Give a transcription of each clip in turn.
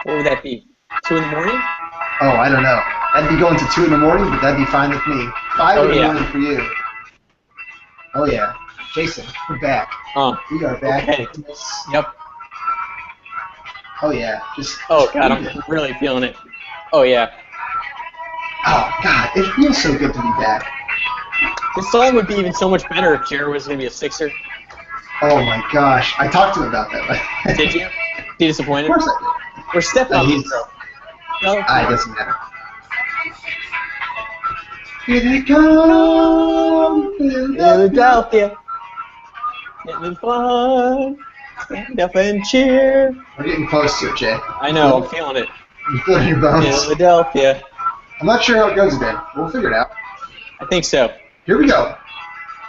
What would that be? 2 in the morning? Oh, I don't know. That'd be going to 2 in the morning, but that'd be fine with me. 5 in the morning for you. Oh, yeah. Jason, we're back. We are back. Okay. Yep. Oh, yeah. Oh, God, I'm really feeling it. Oh, yeah. Oh, God, it feels so good to be back. This song would be even so much better if Jared was going to be a Sixer. Oh, my gosh. I talked to him about that. Did you? Be disappointed? Of course I did. We're stepping on the intro. No? It doesn't matter. Here they come, Philadelphia. Getting fun. Stand up and cheer. We're getting close to it, Jay. I know, I'm feeling it. You feel it in your bones. Philadelphia. I'm not sure how it goes again. We'll figure it out. I think so. Here we go.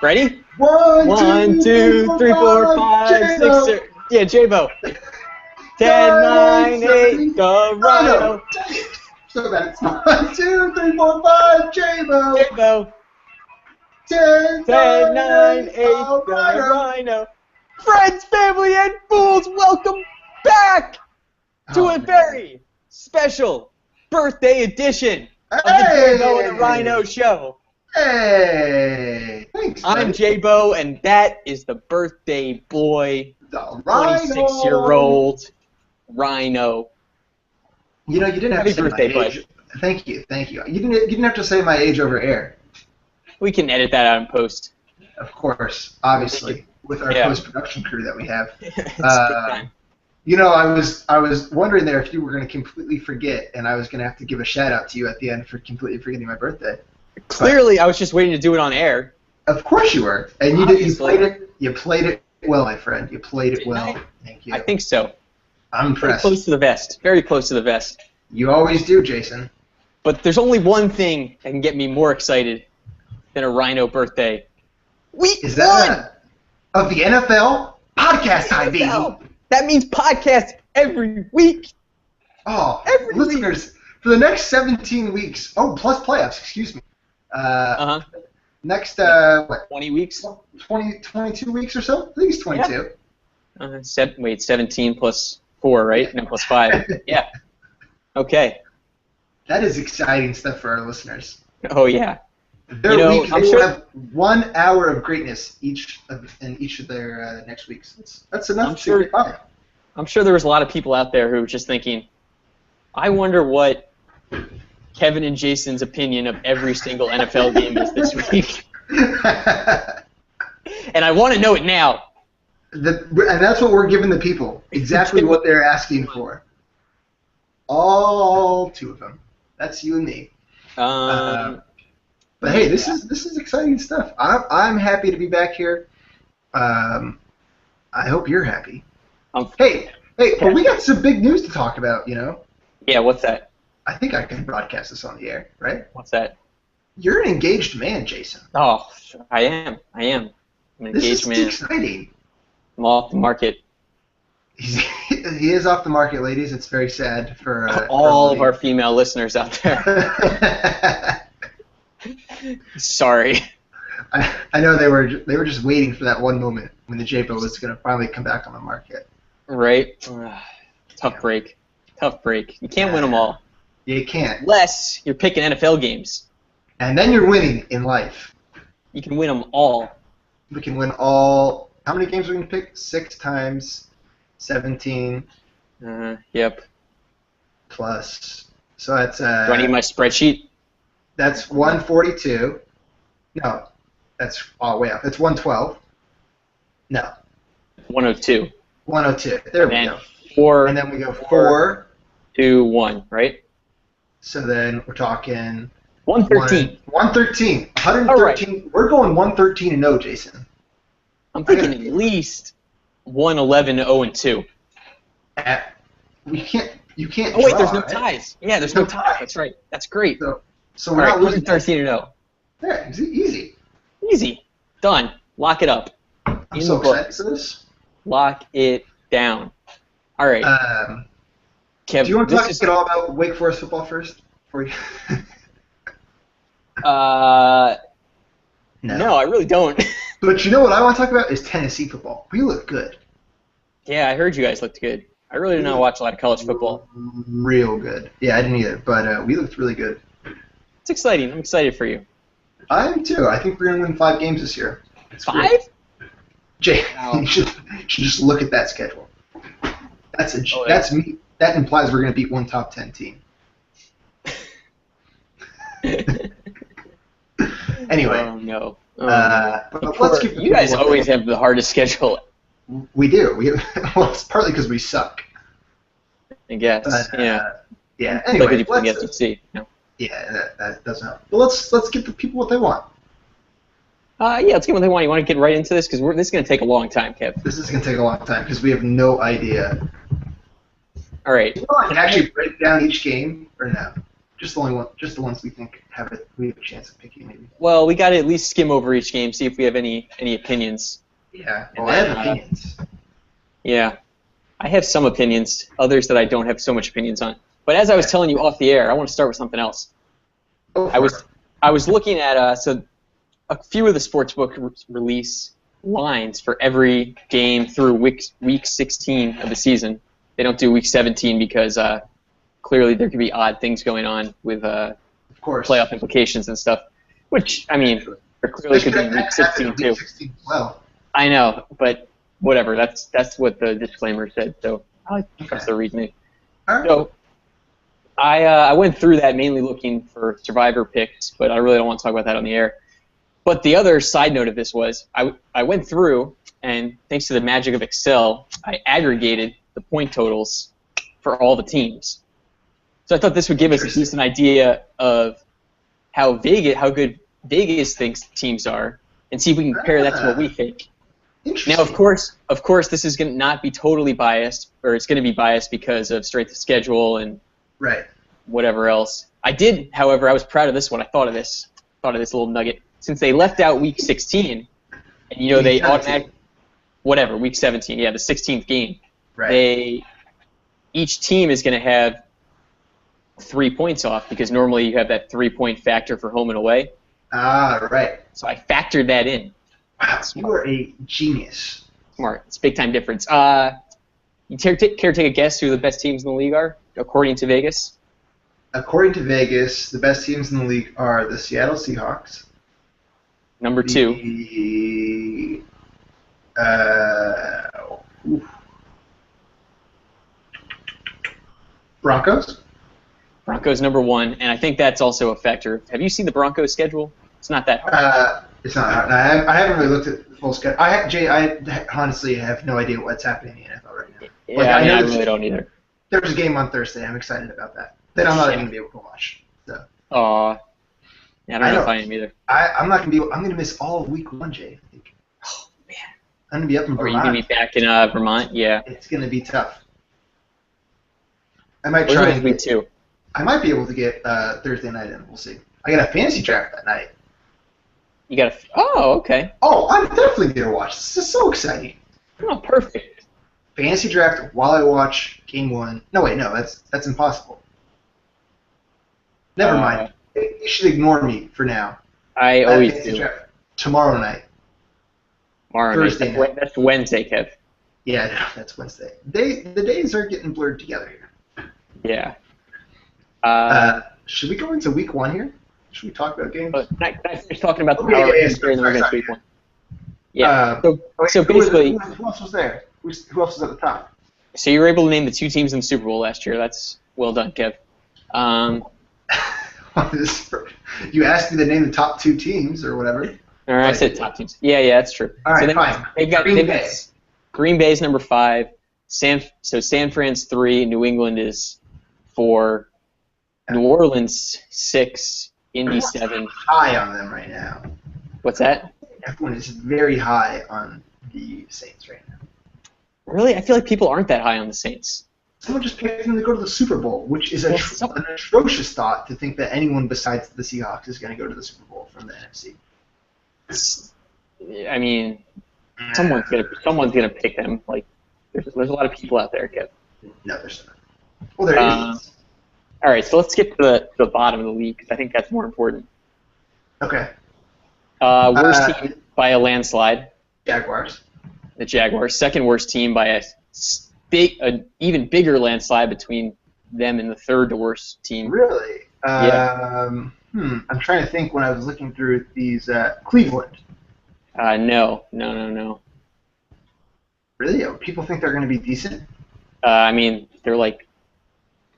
Ready? 1, 2, 3, 4, 5, 6, 7. Yeah, J-Bo. 10, 9, 8, the Rhino. So bad. It's 1, 2, 3, 4, 5, J-Bo. J-Bo. 10, 9, 8, the Rhino. Friends, family, and fools, welcome back to a very special birthday edition of the J-Bo and the Rhino show. Hey! Thanks, I'm J-Bo, and that is the birthday boy, the Rhino. 26-year-old Rhino. You know, you didn't have to say my age. Thank you. You didn't have to say my age over air. We can edit that out in post. Of course, obviously, with our post-production crew that we have. It's a good time. You know, I was wondering there if you were going to completely forget, and I was going to have to give a shout-out to you at the end for completely forgetting my birthday. Clearly, I was just waiting to do it on air. Of course you were, and you did. You played it well, my friend. You played it well. Thank you. I think so. I'm impressed. Very close to the vest. Very close to the vest. You always do, Jason. But there's only one thing that can get me more excited than a Rhino birthday. Week 1 of the NFL podcast time, baby. That means podcast every week. Oh, listeners, for the next 17 weeks. Oh, plus playoffs. Excuse me. Next, what? 20 weeks? 22 weeks or so? I think it's 22. Yeah. Wait, 17 plus 4, right? No, plus 5. Yeah. Okay. That is exciting stuff for our listeners. Oh, yeah. Their week, they will have 1 hour of greatness in each of their next weeks. That's enough. I'm sure there was a lot of people out there who were just thinking, I wonder what Kevin and Jason's opinion of every single NFL game is this week. And I want to know it now. And that's what we're giving the people. Exactly what they're asking for. All 2 of them. That's you and me. But hey, this is exciting stuff. I'm happy to be back here. I hope you're happy. Hey, but we got some big news to talk about, you know? Yeah, what's that? I think I can broadcast this on the air, right? What's that? You're an engaged man, Jason. Oh, I am. I'm an engaged man. This is exciting. I'm off the market. He is off the market, ladies. It's very sad for all of our female listeners out there. Sorry. I know they were just waiting for that one moment when the J-Bo was going to finally come back on the market. Right. Tough break. You can't win them all. You can't. Unless you're picking NFL games. And then you're winning in life. You can win them all. We can win all. How many games are we going to pick? 6 times 17. Yep. Plus. So that's. Do I need my spreadsheet? That's 142. No. That's way up. That's 112. No. 102. 102. There we go. 4. And then we go 4, 2, 1, right? So then we're talking 113. 113. 113. Right. We're going 113 and 0, Jason. I'm thinking at least 111, 0 and 2. You can't. Oh wait, there's no ties. Yeah, there's no ties. That's right. That's great. So we're not losing. 113 and 0. Yeah, easy. Easy. Done. Lock it up. I'm so excited for this. Lock it down. All right. Kev, do you want to talk at all about Wake Forest football first? No, I really don't. But you know what I want to talk about is Tennessee football. We look good. Yeah, I heard you guys looked good. I really did not watch a lot of college football. Real good. Yeah, I didn't either, but we looked really good. It's exciting. I'm excited for you. I am too. I think we're going to win 5 games this year. It's 5? Great. Jay, Wow. you should just look at that schedule. Oh, That's me. That implies we're going to beat one top 10 team. Anyway. Oh, no. But let's keep you guys always have the hardest schedule. We do. Well, it's partly because we suck. I guess. But, yeah. Yeah. Anyway, like when you play the SEC. No. Yeah, that doesn't help. But let's give the people what they want. Yeah, let's get what they want. You want to get right into this because this is going to take a long time, Kev. This is going to take a long time because we have no idea. All right. Can I actually break down each game or no? Just the ones we think we have a chance of picking, maybe. Well, we got to at least skim over each game, see if we have any opinions. Yeah. Well, I have opinions. Yeah, I have some opinions. Others that I don't have so much opinions on. But as I was telling you off the air, I want to start with something else. I was looking at so a few of the sportsbook release lines for every game through week 16 of the season. They don't do week 17 because clearly there could be odd things going on with playoff implications and stuff. Which, I mean, there clearly could be week 16 too. Well, I know, but whatever. That's what the disclaimer said. So I trust the reasoning. All right. So I went through that mainly looking for survivor picks, but I really don't want to talk about that on the air. But the other side note of this was I went through, and thanks to the magic of Excel, I aggregated the point totals for all the teams. So I thought this would give us a decent idea of how good Vegas thinks teams are, and see if we can compare that to what we think. Now, of course, this is going to not be totally biased, or it's going to be biased because of strength of schedule and whatever else. However, I was proud of this one. I thought of this little nugget. Since they left out week 16, and they automatically, week 17, yeah, the 16th game. Right. Each team is going to have 3 points off because normally you have that 3-point factor for home and away. Ah, right. So I factored that in. Wow, you are a genius. Smart. It's a big-time difference. You care to take a guess who the best teams in the league are, according to Vegas? According to Vegas, the best teams in the league are the Seattle Seahawks. Number 2. Broncos. Broncos number 1, and I think that's also a factor. Have you seen the Broncos schedule? It's not that hard. It's not hard. I haven't really looked at the full schedule. I honestly have no idea what's happening in the NFL right now. Yeah, I really don't either. There's a game on Thursday. I'm excited about that. Then I'm not even going to be able to watch. So. Yeah, I don't know if I am either. I'm not going to be. I'm going to miss all of week 1, Jay. I think. Oh man. I'm going to be up in Vermont. Are you going to be back in Vermont? Yeah. It's going to be tough. I might try and week 2. I might be able to get Thursday night in. We'll see. I got a fantasy draft that night. You got a? Oh, okay. Oh, I'm definitely going to watch. This is so exciting. Oh, perfect. Fantasy draft while I watch game 1. No, wait, no, that's impossible. Never mind. You should ignore me for now. I always do. Draft tomorrow night. Thursday night. That's Wednesday, Kev. Yeah, no, that's Wednesday. The days are getting blurred together here. Yeah. Should we go into week 1 here? Should we talk about games? Can I finish talking about the power rankings here and then we're going to week 1? Yeah. So basically, who else was there? Who else was at the top? So you were able to name the 2 teams in the Super Bowl last year. That's well done, Kev. You asked me to name the top 2 teams or whatever. Or I said top teams. Yeah, that's true. All right, fine. They've got Green Bay's number 5. San Fran's 3. New England is 4. New Orleans 6. Indy 7. High on them right now. What's that? Everyone is very high on the Saints right now. Really? I feel like people aren't that high on the Saints. Someone just picked them to go to the Super Bowl, which is an atrocious thought to think that anyone besides the Seahawks is going to go to the Super Bowl from the NFC. I mean, someone's gonna pick them. Like, there's a lot of people out there, Kev. No, there's not. Well, there is. All right, so let's get to the bottom of the league because I think that's more important. Okay. Worst team by a landslide. Jaguars. The Jaguars. Second worst team by an even bigger landslide between them and the third worst team. Really? Yeah. I'm trying to think when I was looking through these. Cleveland. No. Really? Oh, people think they're going to be decent? I mean, they're like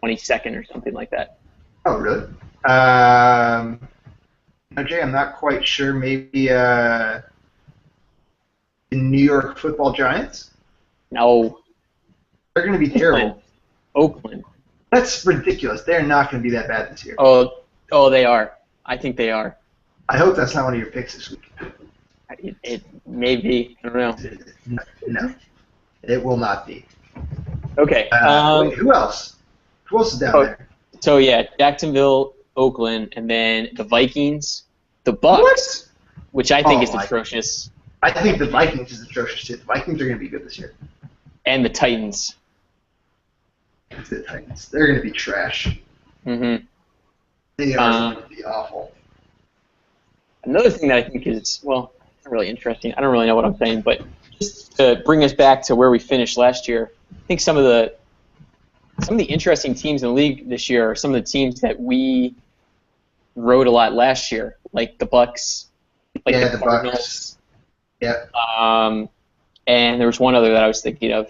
22nd or something like that. Oh, really? No, Jay, I'm not quite sure. Maybe the New York Football Giants? No. They're going to be terrible. Oakland. That's ridiculous. They're not going to be that bad this year. Oh, they are. I think they are. I hope that's not one of your picks this week. It may be. I don't know. No. It will not be. Okay. Wait, who else? Who else is down there? So, yeah, Jacksonville, Oakland, and then the Vikings, the Bucks, which I think is atrocious. I think the Vikings is atrocious, too. The Vikings are going to be good this year. And the Titans. The Titans. They're going to be trash. Mm-hmm. They are going to be awful. Another thing that I think is, well, not really interesting. I don't really know what I'm saying, but just to bring us back to where we finished last year, I think some of the interesting teams in the league this year are some of the teams that we rode a lot last year, like the Bucks, like the Cardinals. Bucks. Yeah. And there was one other that I was thinking of.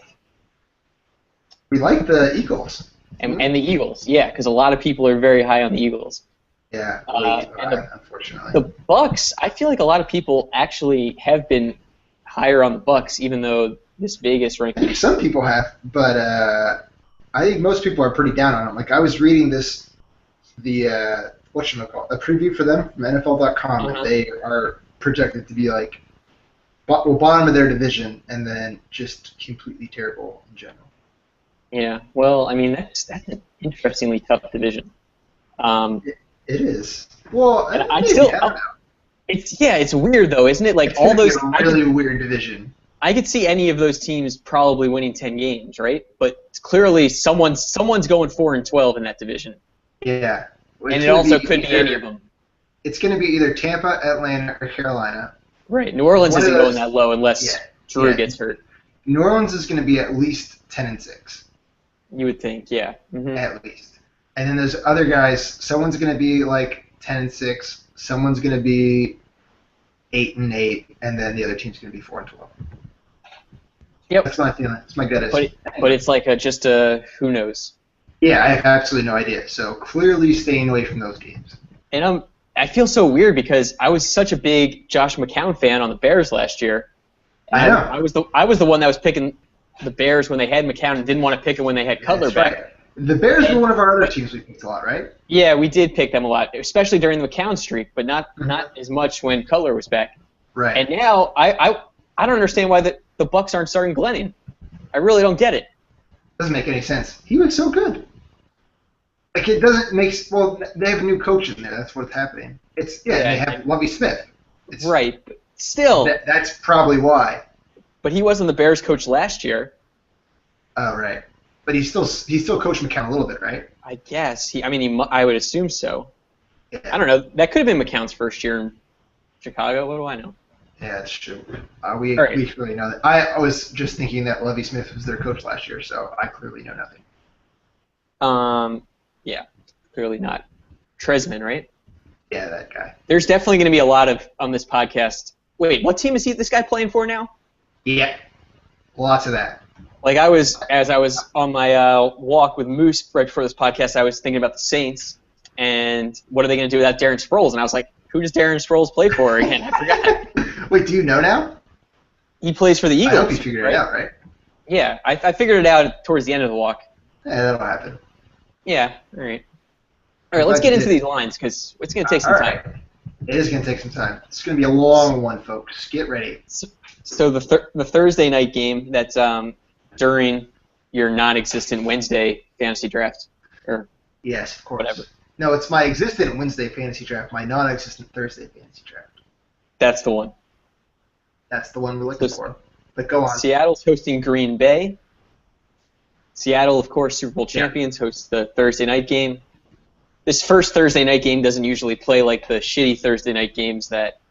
We like the Eagles. And the Eagles, yeah, because a lot of people are very high on the Eagles. Yeah, unfortunately. The Bucks, I feel like a lot of people actually have been higher on the Bucks, even though this Vegas ranking. I think some people have, but I think most people are pretty down on them. Like I was reading a preview for them from NFL.com, and they are projected to be like bottom of their division, and then just completely terrible in general. Yeah, well, I mean that's an interestingly tough division. It is. Well, I don't know. It's weird though, isn't it? Like all those really weird division. I could see any of those teams probably winning 10 games, right? But clearly someone's going 4-12 in that division. Yeah. Well, and it also could be any of them. It's going to be either Tampa, Atlanta, or Carolina. Right. New Orleans isn't going that low unless Drew gets hurt. New Orleans is going to be at least 10-6. You would think, yeah. Mm-hmm. At least. And then there's other guys. Someone's going to be like 10-6. Someone's going to be 8-8, and then the other team's going to be 4-12. Yep. That's my feeling. That's my gut. But it's like just who knows. Yeah, I have absolutely no idea. So clearly staying away from those games. And I feel so weird because I was such a big Josh McCown fan on the Bears last year. I know. I was the one that was picking the Bears when they had McCown and didn't want to pick him when they had Cutler back. Right. The Bears were one of our other teams we picked a lot, right? Yeah, we did pick them a lot, especially during the McCown streak, but not as much when Cutler was back. Right. And now I don't understand why the Bucks aren't starting Glennon. I really don't get it. Doesn't make any sense. He was so good. Like it doesn't make they have a new coach in there. That's what's happening. They have Lovie Smith. Right, but still. That's probably why. But he wasn't the Bears coach last year. Oh right. But he still coached McCown a little bit, right? I guess I would assume so. Yeah. I don't know. That could have been McCown's first year in Chicago. What do I know? Yeah, that's true. We really know that. I was just thinking that Lovie Smith was their coach last year, so I clearly know nothing. Yeah, clearly not. Tresman, right? Yeah, that guy. There's definitely going to be a lot of on this podcast. Wait, what team is this guy playing for now? Yeah, lots of that. Like as I was on my walk with Moose right before this podcast, I was thinking about the Saints and what are they going to do without Darren Sproles? And I was like, who does Darren Sproles play for again? I forgot. Wait, do you know now? He plays for the Eagles. I hope you figured it out, right? Yeah, I figured it out towards the end of the walk. Yeah, that'll happen. Yeah, all right. All right, let's get into these lines because it's going to take some time. It is going to take some time. It's going to be a long one, folks. Get ready. So the Thursday night game that's during your non-existent Wednesday fantasy draft, or yes, of course. Whatever. No, it's my existent Wednesday fantasy draft, my non-existent Thursday fantasy draft. That's the one. That's the one we're looking for. But go on. Seattle's hosting Green Bay. Seattle, of course, Super Bowl champions, hosts the Thursday night game. This first Thursday night game doesn't usually play like the shitty Thursday night games that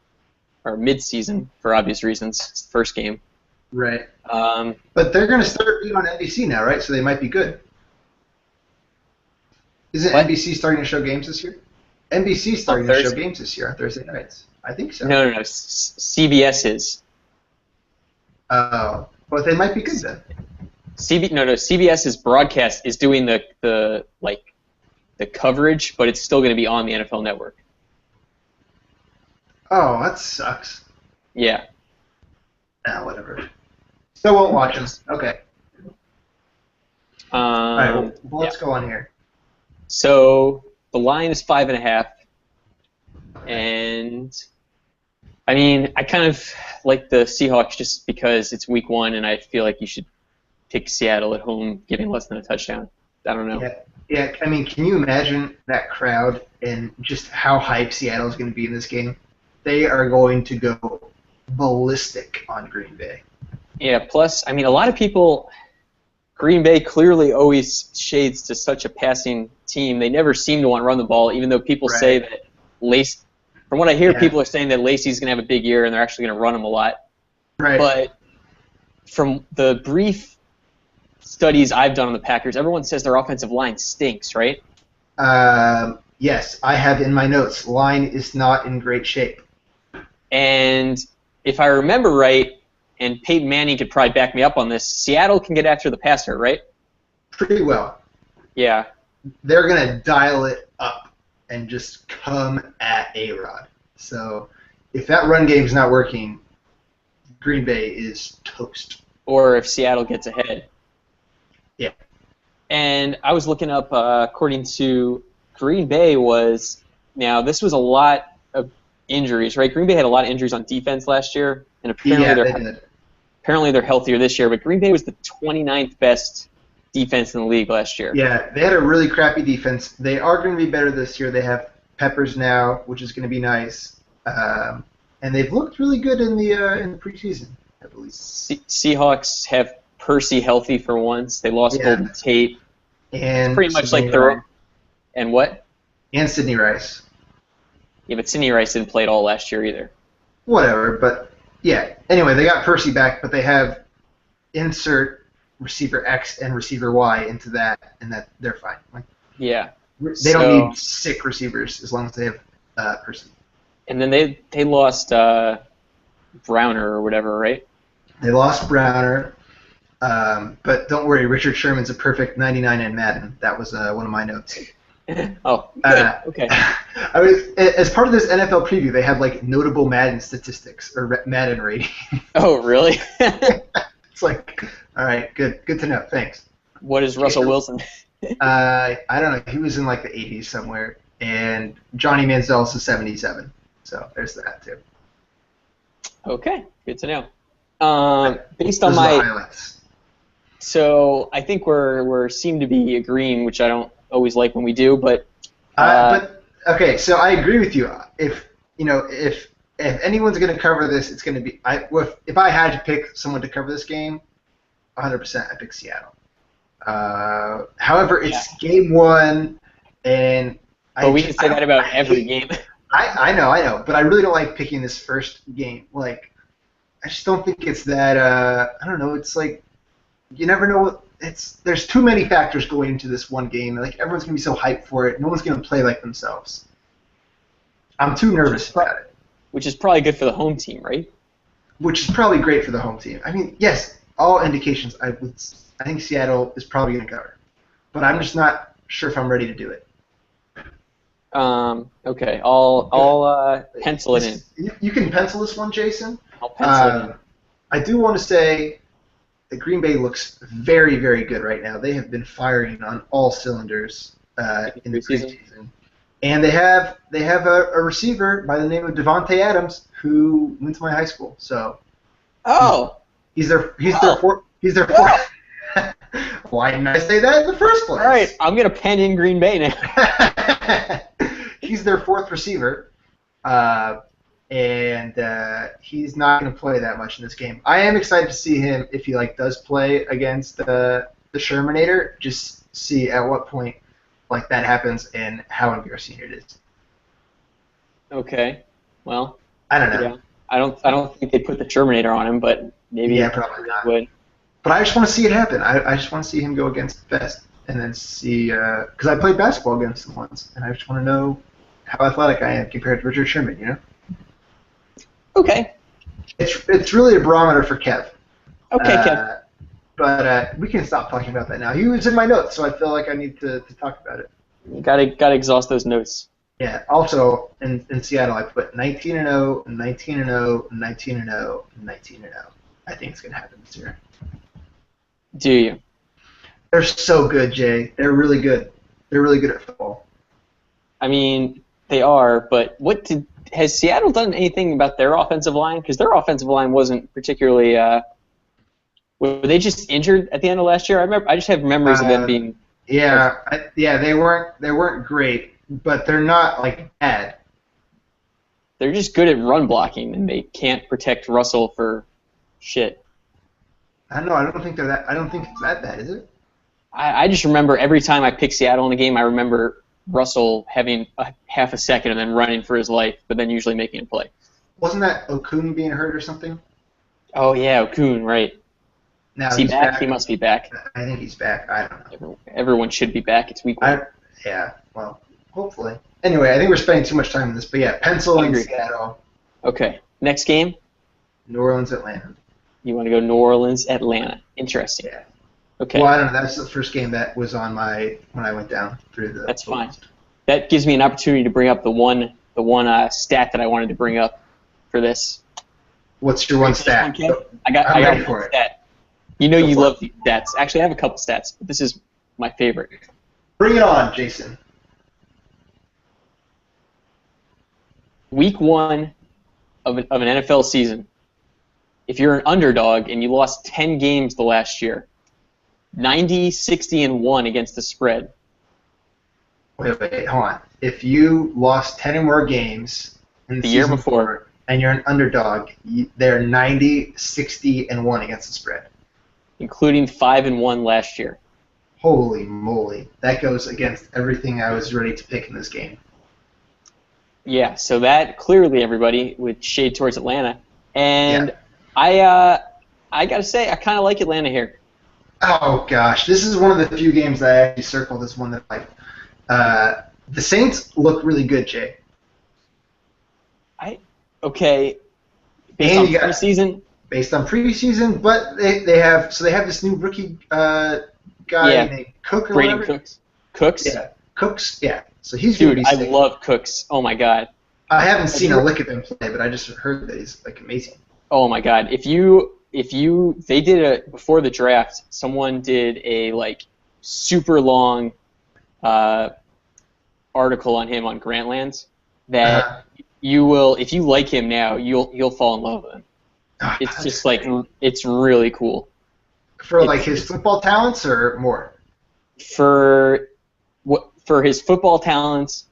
are mid-season for obvious reasons. It's the first game. Right. Um, But they're going to start being on NBC now, right? So they might be good. Isn't what? NBC starting to show games this year? NBC's On starting to show Thursday? games this year on Thursday nights. I think so. No. CBS is. Oh, but they might be good then. CBS's broadcast is doing the coverage, but it's still going to be on the NFL Network. Oh, that sucks. Yeah. Ah, whatever. Still won't watch them. Okay. All right, well, let's go on here. So the line is 5.5, and I mean, I kind of like the Seahawks just because it's week 1, and I feel like you should pick Seattle at home, giving less than a touchdown. I don't know. Yeah. I mean, can you imagine that crowd and just how hyped Seattle's going to be in this game? They are going to go ballistic on Green Bay. Yeah. Plus, I mean, a lot of people. Green Bay clearly always shades to such a passing team. They never seem to want to run the ball, even though people say that Lacey. From what I hear, people are saying that Lacey's going to have a big year and they're actually going to run him a lot. Right. But from the brief studies I've done on the Packers, everyone says their offensive line stinks, right? Yes, I have in my notes. Line is not in great shape. And if I remember right, and Peyton Manning could probably back me up on this, Seattle can get after the passer, right? Pretty well. Yeah. They're going to dial it up and just come at A-Rod. So if that run game's not working, Green Bay is toast. Or if Seattle gets ahead. Yeah. And I was looking up, according to Green Bay now this was a lot of injuries, right? Green Bay had a lot of injuries on defense last year, and apparently they're healthier this year, but Green Bay was the 29th best defense in the league last year. Yeah, they had a really crappy defense. They are going to be better this year. They have Peppers now, which is going to be nice. And they've looked really good in the preseason, I believe. Seahawks have Percy healthy for once. They lost Golden Tate. And it's pretty much like their – and what? And Sidney Rice. Yeah, but Sidney Rice didn't play at all last year either. Whatever, but yeah. Anyway, they got Percy back, but they have insert receiver X and receiver Y into that, and that they're fine. Yeah. They don't need sick receivers as long as they have Percy. And then they lost Browner or whatever, right? They lost Browner, but don't worry, Richard Sherman's a perfect 99 in Madden. That was one of my notes. Oh, good. Okay. As part of this NFL preview, they have notable Madden statistics or Madden rating. Oh, really? It's like, all right, good to know. Thanks. What is Russell Wilson? I don't know. He was in the 80s somewhere, and Johnny Manziel's a 77. So there's that too. Okay, good to know. Based on my highlights. So I think we're seem to be agreeing, which I don't always like when we do, but okay, so I agree with you. If anyone's going to cover this, it's going to be if I had to pick someone to cover this game, 100% I pick Seattle. However, it's game 1, and we can say that about every game. I know, but I really don't like picking this first game. I just don't think it's that. I don't know. It's you never know. There's too many factors going into this one game. Everyone's gonna be so hyped for it. No one's gonna play like themselves. I'm too nervous about it. Which is probably good for the home team, right? Which is probably great for the home team. I mean, yes, all indications. I think Seattle is probably gonna cover, but I'm just not sure if I'm ready to do it. Okay, I'll pencil it in. You can pencil this one, Jason. I'll pencil it in. I do want to say that Green Bay looks very, very good right now. They have been firing on all cylinders in the preseason, and they have a receiver by the name of Devontae Adams who went to my high school. So he's their fourth. Why didn't I say that in the first place? All right, I'm gonna pen in Green Bay now. He's their fourth receiver, and he's not going to play that much in this game. I am excited to see him if he does play against the Shermanator. Just see at what point that happens and how embarrassing it is. Okay, well, I don't know. Yeah. I don't think they put the Shermanator on him, but maybe. Yeah, probably not. Would. But I just want to see it happen. I just want to see him go against the best, and then see because I played basketball against him once, and I just want to know how athletic I am compared to Richard Sherman. You know. Okay. It's really a barometer for Kev. Okay, Kev. But we can stop talking about that now. He was in my notes, so I feel like I need to talk about it. You gotta exhaust those notes. Yeah. Also, in Seattle, I put 19-0, 19-0, 19-0, 19-0. I think it's gonna happen this year. Do you? They're so good, Jay. They're really good. They're really good at football. I mean, they are, but has Seattle done anything about their offensive line? Because their offensive line wasn't particularly. Were they just injured at the end of last year? I just have memories of them being. Yeah, they weren't great, but they're not like bad. They're just good at run blocking, and they can't protect Russell for shit. I don't know. I don't think it's that bad, is it? I just remember every time I pick Seattle in a game, I remember Russell having half a second and then running for his life, but then usually making a play. Wasn't that Okun being hurt or something? Oh yeah, Okun, right. Now Is he back? He must be back. I think he's back. I don't know. Everyone should be back. It's week 1. Yeah, well, hopefully. Anyway, I think we're spending too much time on this, but yeah, pencil in Seattle. Okay, next game? New Orleans, Atlanta. You want to go New Orleans, Atlanta. Interesting. Yeah. Okay. Well, I don't know. That's the first game that was on when I went down through the. That's fine. That gives me an opportunity to bring up the one stat that I wanted to bring up for this. What's your one stat? I got one stat. You know you love these stats. Actually, I have a couple stats, but this is my favorite. Bring it on, Jason. Week 1 of an NFL season, if you're an underdog and you lost 10 games the last year, 90, 60, and 1 against the spread. Wait, hold on. If you lost 10 or more games in the year before, and you're an underdog, they're 90, 60, and 1 against the spread. Including 5 and 1 last year. Holy moly. That goes against everything I was ready to pick in this game. Yeah, so that clearly, everybody, would shade towards Atlanta. And yeah. I got to say, I kind of like Atlanta here. Oh, gosh. This is one of the few games that I actually circled as one that I like. The Saints look really good, Jay. Okay. Based on preseason? Based on preseason, but they have this new rookie guy named Cook or Brady whatever. Cooks? Yeah, Cooks, yeah. So he's Dude, gonna be sick. I love Cooks. Oh, my God. I haven't seen a lick of him play, but I just heard that he's, like, amazing. Oh, my God. Before the draft, someone did a, like, super long article on him on Grantlands that you will, if you like him now, you'll fall in love with him. It's just like, it's really cool. For like his football talents or more? For his football talents,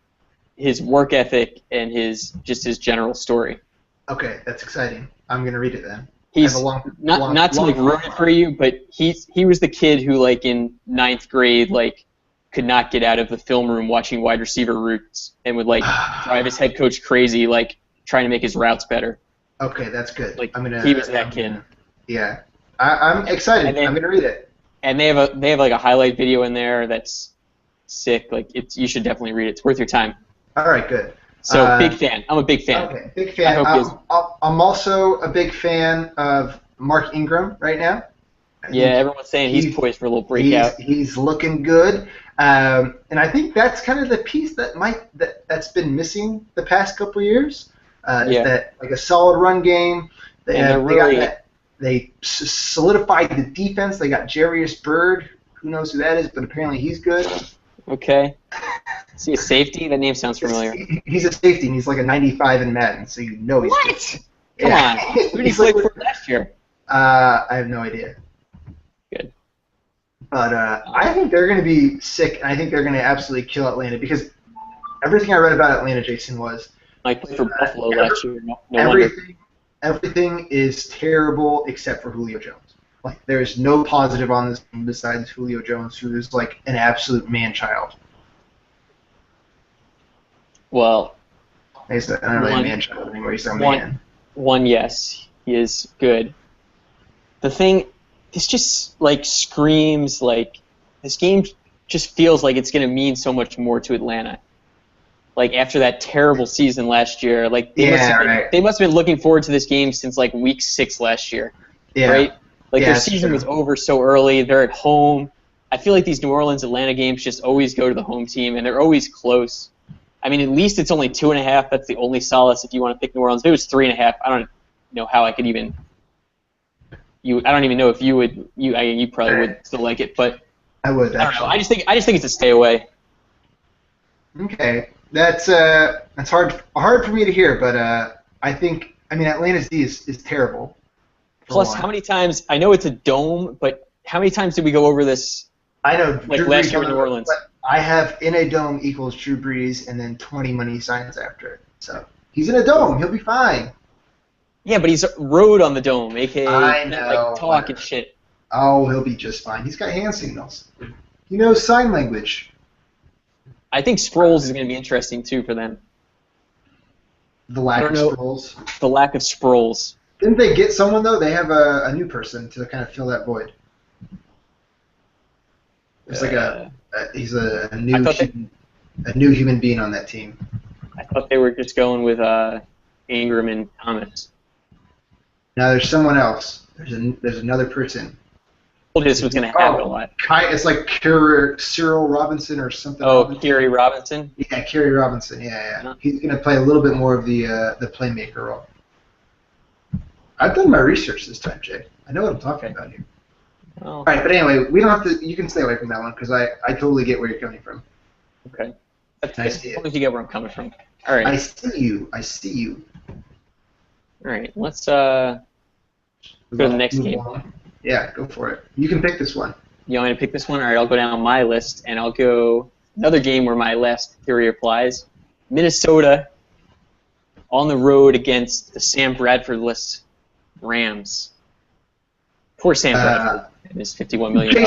his work ethic, and his general story. Okay, that's exciting. I'm gonna read it then. He's not to ruin it for you, but he was the kid who, like, in 9th grade, like, could not get out of the film room watching wide receiver routes and would, like, drive his head coach crazy, like, trying to make his routes better. Okay, that's good. Like, he was that kid. Yeah, I'm excited. I'm gonna read it. And they have like a highlight video in there that's sick. Like, you should definitely read it. It's worth your time. All right, good. So big fan. I'm a big fan. Okay, big fan. I'm also a big fan of Mark Ingram right now. Yeah, everyone's saying he's poised for a little breakout. He's looking good, and I think that's kind of the piece that's been missing the past couple of years. Is that, like, a solid run game? They solidified the defense. They got Jarius Byrd. Who knows who that is, but apparently he's good. Okay. Is he a safety? That name sounds familiar. He's a safety, and he's like a 95 in Madden, so you know he's good. Come on. Who did he play for last year? I have no idea. Good. But I think they're going to be sick, and I think they're going to absolutely kill Atlanta, because everything I read about Atlanta, Jason, was Like, for Buffalo last year. Everything is terrible except for Julio Jones. Like, there's no positive on this team besides Julio Jones, who is like an absolute man-child. Well, I don't really man-child anymore. He's a man. One, yes, he is good. the thing, this just like screams like this game just feels like it's going to mean so much more to Atlanta. Like after that terrible season last year, like they must have been looking forward to this game since like week 6 last year, right? Like their season was over so early. They're at home. I feel like these New Orleans Atlanta games just always go to the home team, and they're always close. I mean, at least it's only 2.5. That's the only solace if you want to pick New Orleans. If it was 3.5, I don't know how I could even. I don't even know if you would. You probably would still like it, but I would. I don't know. I just think it's a stay away. Okay, that's hard for me to hear, but I mean Atlanta's D is terrible. Plus, how many times? I know it's a dome, but how many times did we go over this? I know. Like last year in New Orleans. I have in a dome equals Drew Brees and then 20 money signs after it. So he's in a dome. He'll be fine. Yeah, but he's rode on the dome, a.k.a. I know, like talk and shit. Oh, he'll be just fine. He's got hand signals. He knows sign language. I think Sproles is going to be interesting, too, for them. The lack of Sproles. The lack of Sproles. Didn't they get someone, though? They have a new person to kind of fill that void. It's like he's a new human being on that team. I thought they were just going with Ingram and Thomas. No, there's someone else. There's another person. I told you this was going to happen a lot. It's like Cyril Robinson or something. Oh, Kerry Robinson? Yeah, Kerry Robinson. Yeah. He's going to play a little bit more of the playmaker role. I've done my research this time, Jay. I know what I'm talking about here. Well, all right, but anyway, we don't have to. You can stay away from that one because I totally get where you're coming from. Okay. That's I see as long as you get where I'm coming from. All right. I see you. All right. Let's go to the next game. Yeah, go for it. You can pick this one. You want me to pick this one? All right, I'll go down my list, and I'll go another game where my last theory applies. Minnesota on the road against the Sam Bradford-less Rams. Poor Sam Bradford and his $51 million.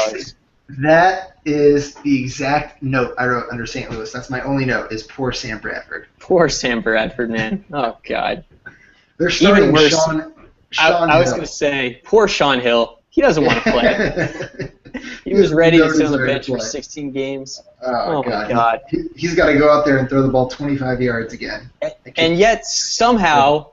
That is the exact note I wrote under St. Louis. That's my only note, is poor Sam Bradford. Poor Sam Bradford, man. Oh, God. They're starting Even worse. Sean I was going to say, poor Sean Hill. He doesn't want to play. He was ready to sit on the bench for 16 games. Oh my God. He's got to go out there and throw the ball 25 yards again. And yet, somehow,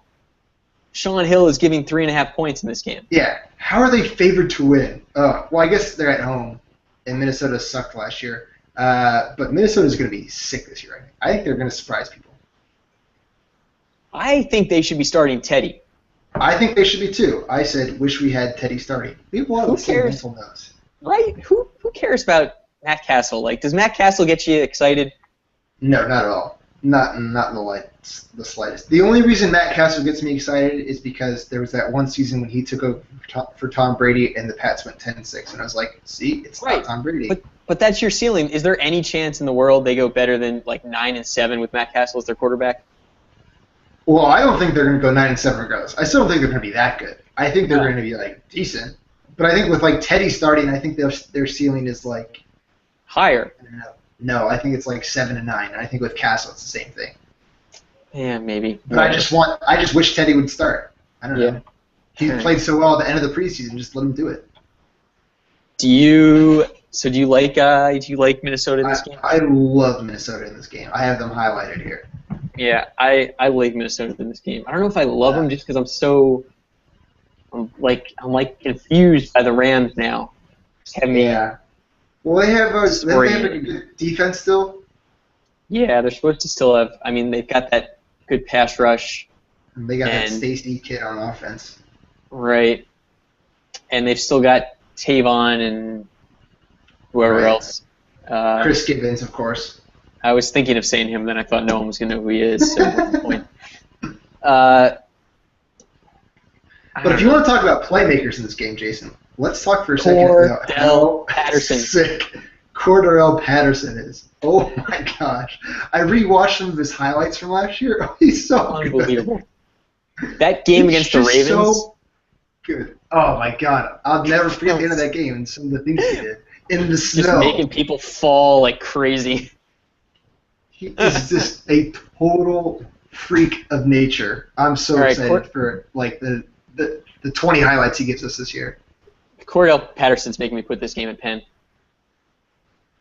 Sean Hill is giving 3.5 points in this game. Yeah. How are they favored to win? Well, I guess they're at home, and Minnesota sucked last year. But Minnesota's going to be sick this year. I think they're going to surprise people. I think they should be starting Teddy. I think they should be too. I said, wish we had Teddy starting. We have a lot of the same mental notes. Right? Who cares about Matt Castle? Like, does Matt Castle get you excited? No, not at all. Not in the slightest. The only reason Matt Castle gets me excited is because there was that one season when he took over for Tom Brady and the Pats went 10-6, and I was like, see, it's not Tom Brady. But that's your ceiling. Is there any chance in the world they go better than like 9-7 with Matt Castle as their quarterback? Well, I don't think they're going to go 9-7 regardless. I still don't think they're going to be that good. I think they're going to be like decent. But I think with like Teddy starting, I think their ceiling is like higher. I don't know. No, I think it's like 7-9. And I think with Castle, it's the same thing. Yeah, maybe. But I just wish Teddy would start. I don't know. He played so well at the end of the preseason. Just let him do it. Do you like Minnesota in this game? I love Minnesota in this game. I have them highlighted here. Yeah, I like Minnesota in this game. I don't know if I love them just because I'm confused by the Rams now. Yeah. Well, they have a good defense still. Yeah, they're supposed to still have. I mean, they've got that good pass rush. And they got that Stacy kid on offense. Right. And they've still got Tavon and whoever else. Chris Gibbons, of course. I was thinking of saying him, then I thought no one was going to know who he is. So what's the point? But if you want to talk about playmakers in this game, Jason, let's talk for a second about how sick Cordarrelle Patterson is. Oh my gosh. I rewatched some of his highlights from last year. Oh, he's so unbelievable. Good. That game against the Ravens. So good. Oh my God. I'll never forget the end of that game and some of the things he did. In the snow. Just making people fall like crazy. He is just a total freak of nature. I'm so excited for like the 20 highlights he gives us this year. Cordell Patterson's making me put this game in pen.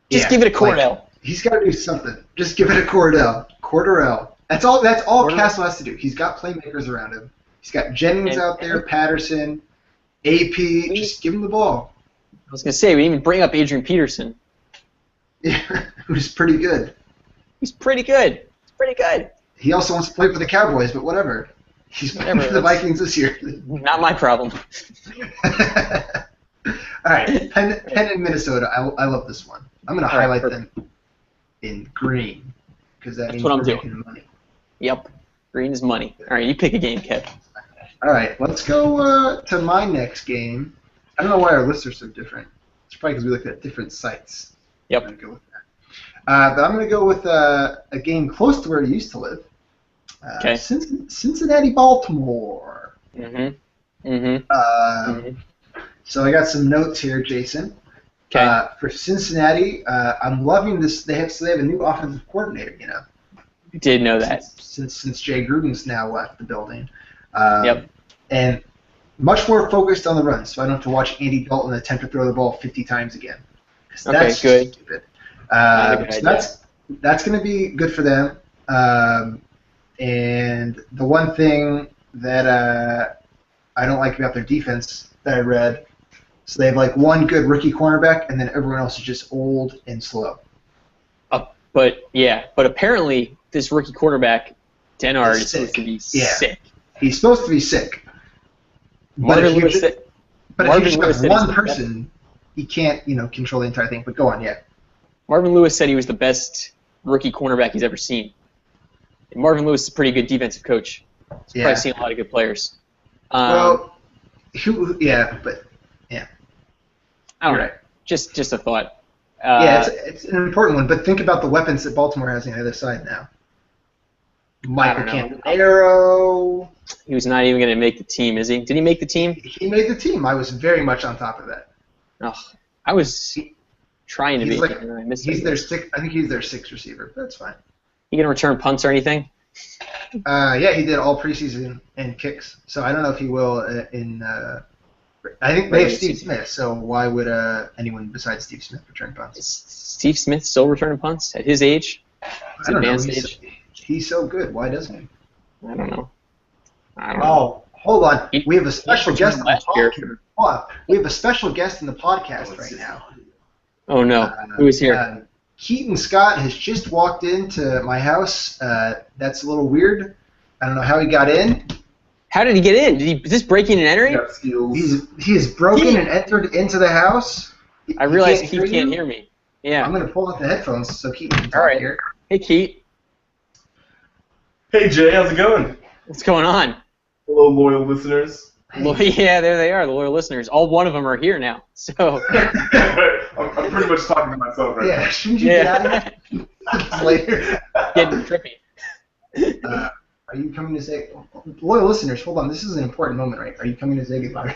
Just Yeah, give it a Cordell. Like, he's got to do something. Just give it a Cordell. Cordarrelle. That's all Castle has to do. He's got playmakers around him. He's got Jennings out there, Patterson, AP. Just give him the ball. I was going to say, we didn't even bring up Adrian Peterson. Yeah, who's pretty good. He's pretty good. He also wants to play for the Cowboys, but whatever. He's playing for the Vikings this year. Not my problem. All right, Penn in Minnesota. I love this one. I'm going to highlight them in green because that means we're making money. Yep, green is money. All right, you pick a game, Kev. All right, let's go to my next game. I don't know why our lists are so different. It's probably because we looked at different sites. Yep. I'm going to go with that. But I'm going to go with a game close to where he used to live. Okay. Cincinnati, Baltimore. So I got some notes here, Jason. Okay. For Cincinnati, I'm loving this. They have a new offensive coordinator. You know. I did know that. Since Jay Gruden's now left the building. Yep. And much more focused on the run, so I don't have to watch Andy Dalton attempt to throw the ball 50 times again. That's good. Stupid. So that's going to be good for them. And the one thing that I don't like about their defense that I read, so they have like one good rookie cornerback, and then everyone else is just old and slow. But apparently this rookie quarterback, Denard, is supposed to be sick. He's supposed to be sick. But if you just got one person, he can't, control the entire thing. But go on, yeah. Marvin Lewis said he was the best rookie cornerback he's ever seen. And Marvin Lewis is a pretty good defensive coach. He's probably seen a lot of good players. I don't know. Just a thought. It's an important one, but think about the weapons that Baltimore has on the other side now. Michael Campanaro. He was not even going to make the team, is he? Did he make the team? He made the team. I was very much on top of that. Oh, I was trying to be. I think he's their sixth receiver. That's fine. He going to return punts or anything? Yeah, he did all preseason and kicks. So I don't know if he will in. I think they have Steve Smith. So why would anyone besides Steve Smith return punts? Is Steve Smith still returning punts at his age? His advanced age? He's so good. Why doesn't he? I don't know. Hold on. We have a special guest on the podcast. We have a special guest in the podcast right now. Oh no! Who is here? Keaton Scott has just walked into my house. That's a little weird. I don't know how he got in. How did he get in? Is this breaking and entering? He has broken and entered into the house. I realize he can't hear me. Yeah. I'm going to pull out the headphones so Keaton can talk here. Hey, Keat. Hey, Jay. How's it going? What's going on? Hello, loyal listeners. Yeah, there they are, the loyal listeners. All one of them are here now. So. I'm pretty much talking to myself right now. Yeah, shouldn't you get out of here later? Getting trippy. Are you coming to say, loyal listeners, hold on, this is an important moment, right? Are you coming to say goodbye?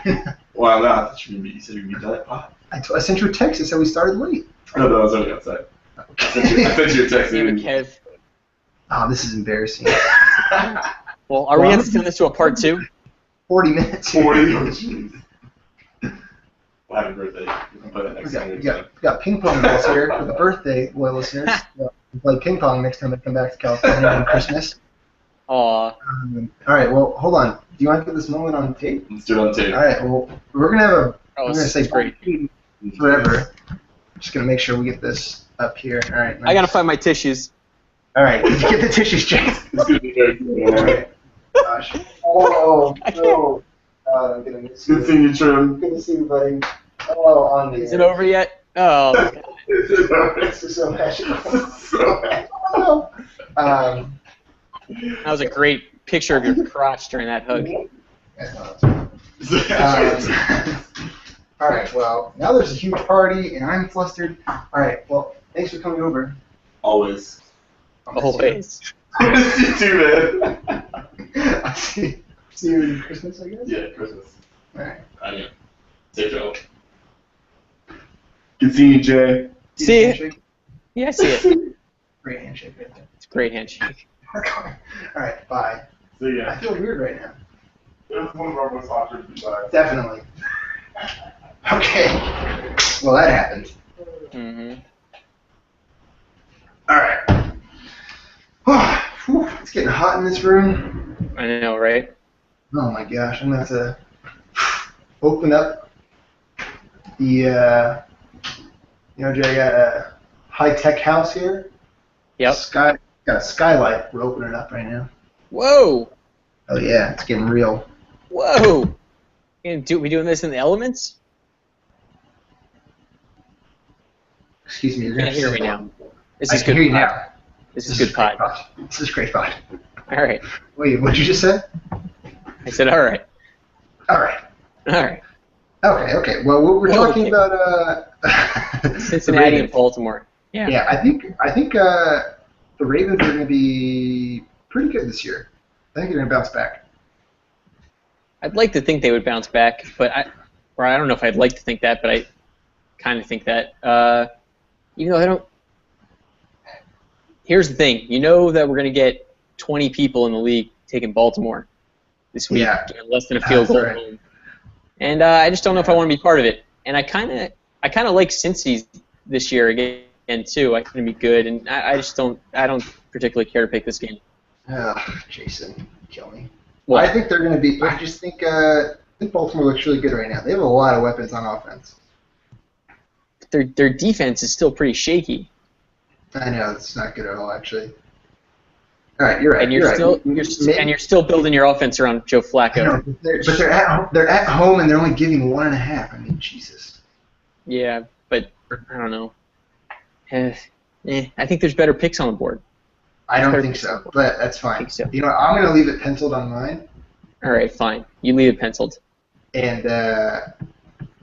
Well, no, I thought you said you'd be done. I sent you a text that said we started late. No, I was already outside. I sent you a text. Damn it, Kev. Oh, this is embarrassing. Well, are we going to send this to a part 2? 40 minutes. 40? Oh, jeez. Well, happy birthday. You can play that next time. We got ping pong balls here for the birthday, loyal listeners. We'll play ping pong next time I come back to California on Christmas. Aww. All right, well, hold on. Do you want to get this moment on tape? Let's do it on tape. All right, well, we're going to have a... I'm going to say great. Forever. I'm just going to make sure we get this up here. All right. Nice. I got to find my tissues. All right, did you get the tissues, James? It's going to be very cool. All right. Gosh. Oh, no. I'm going to miss you. Good seeing you, Trim. Good to see you, buddy. Oh, on the Is it over yet? Oh, God. This is so magical. So magical. That was a great picture of your crotch during that hug. All right, well, now there's a huge party, and I'm flustered. All right, well, thanks for coming over. Always. Always. You too, man. I'll see you in Christmas, I guess? Yeah, Christmas. All right. I know. Safe travel. Good seeing you, Jay. See it? Yeah, I see it. Great handshake right there. It's a great handshake. All right, bye. See ya. I feel weird right now. It was one of our most awkward goodbyes. Definitely. Okay. Well, that happened. Mm-hmm. All right. Whew, it's getting hot in this room. I know, right? Oh my gosh, I'm gonna have to open up the. Jay, I got a high-tech house here. Yep. Got a skylight. We're opening it up right now. Whoa! Oh yeah, it's getting real. Whoa! We doing this in the elements? Excuse me, you're You gonna can't have to hear me say now. This I is can good hear you pod. now. This is good pod. This is great pod. All right. Wait, what'd you just say? I said all right. All right. All right. Okay. Well, we're talking about Cincinnati and Baltimore. Yeah. Yeah, I think the Ravens are going to be pretty good this year. I think they're going to bounce back. I'd like to think they would bounce back, but I don't know if I'd like to think that, but I kind of think that. Even though I don't. Here's the thing. You know that we're going to get 20 people in the league taking Baltimore this week, less than a field goal home. And I just don't know if I want to be part of it. And I kind of like Cincy this year again too. I think it'd be good, and I don't particularly care to pick this game. Jason, kill me. What? I think they're going to be. I just think Baltimore looks really good right now. They have a lot of weapons on offense. Their defense is still pretty shaky. I know it's not good at all, actually. All right, you're right. And you're still building your offense around Joe Flacco. I know, but they're at home and they're only giving 1.5. I mean, Jesus. Yeah, but I don't know. I think there's better picks on the board. I don't think so, but that's fine. I think so. You know what? I'm going to leave it penciled on mine. All right, fine. You leave it penciled. And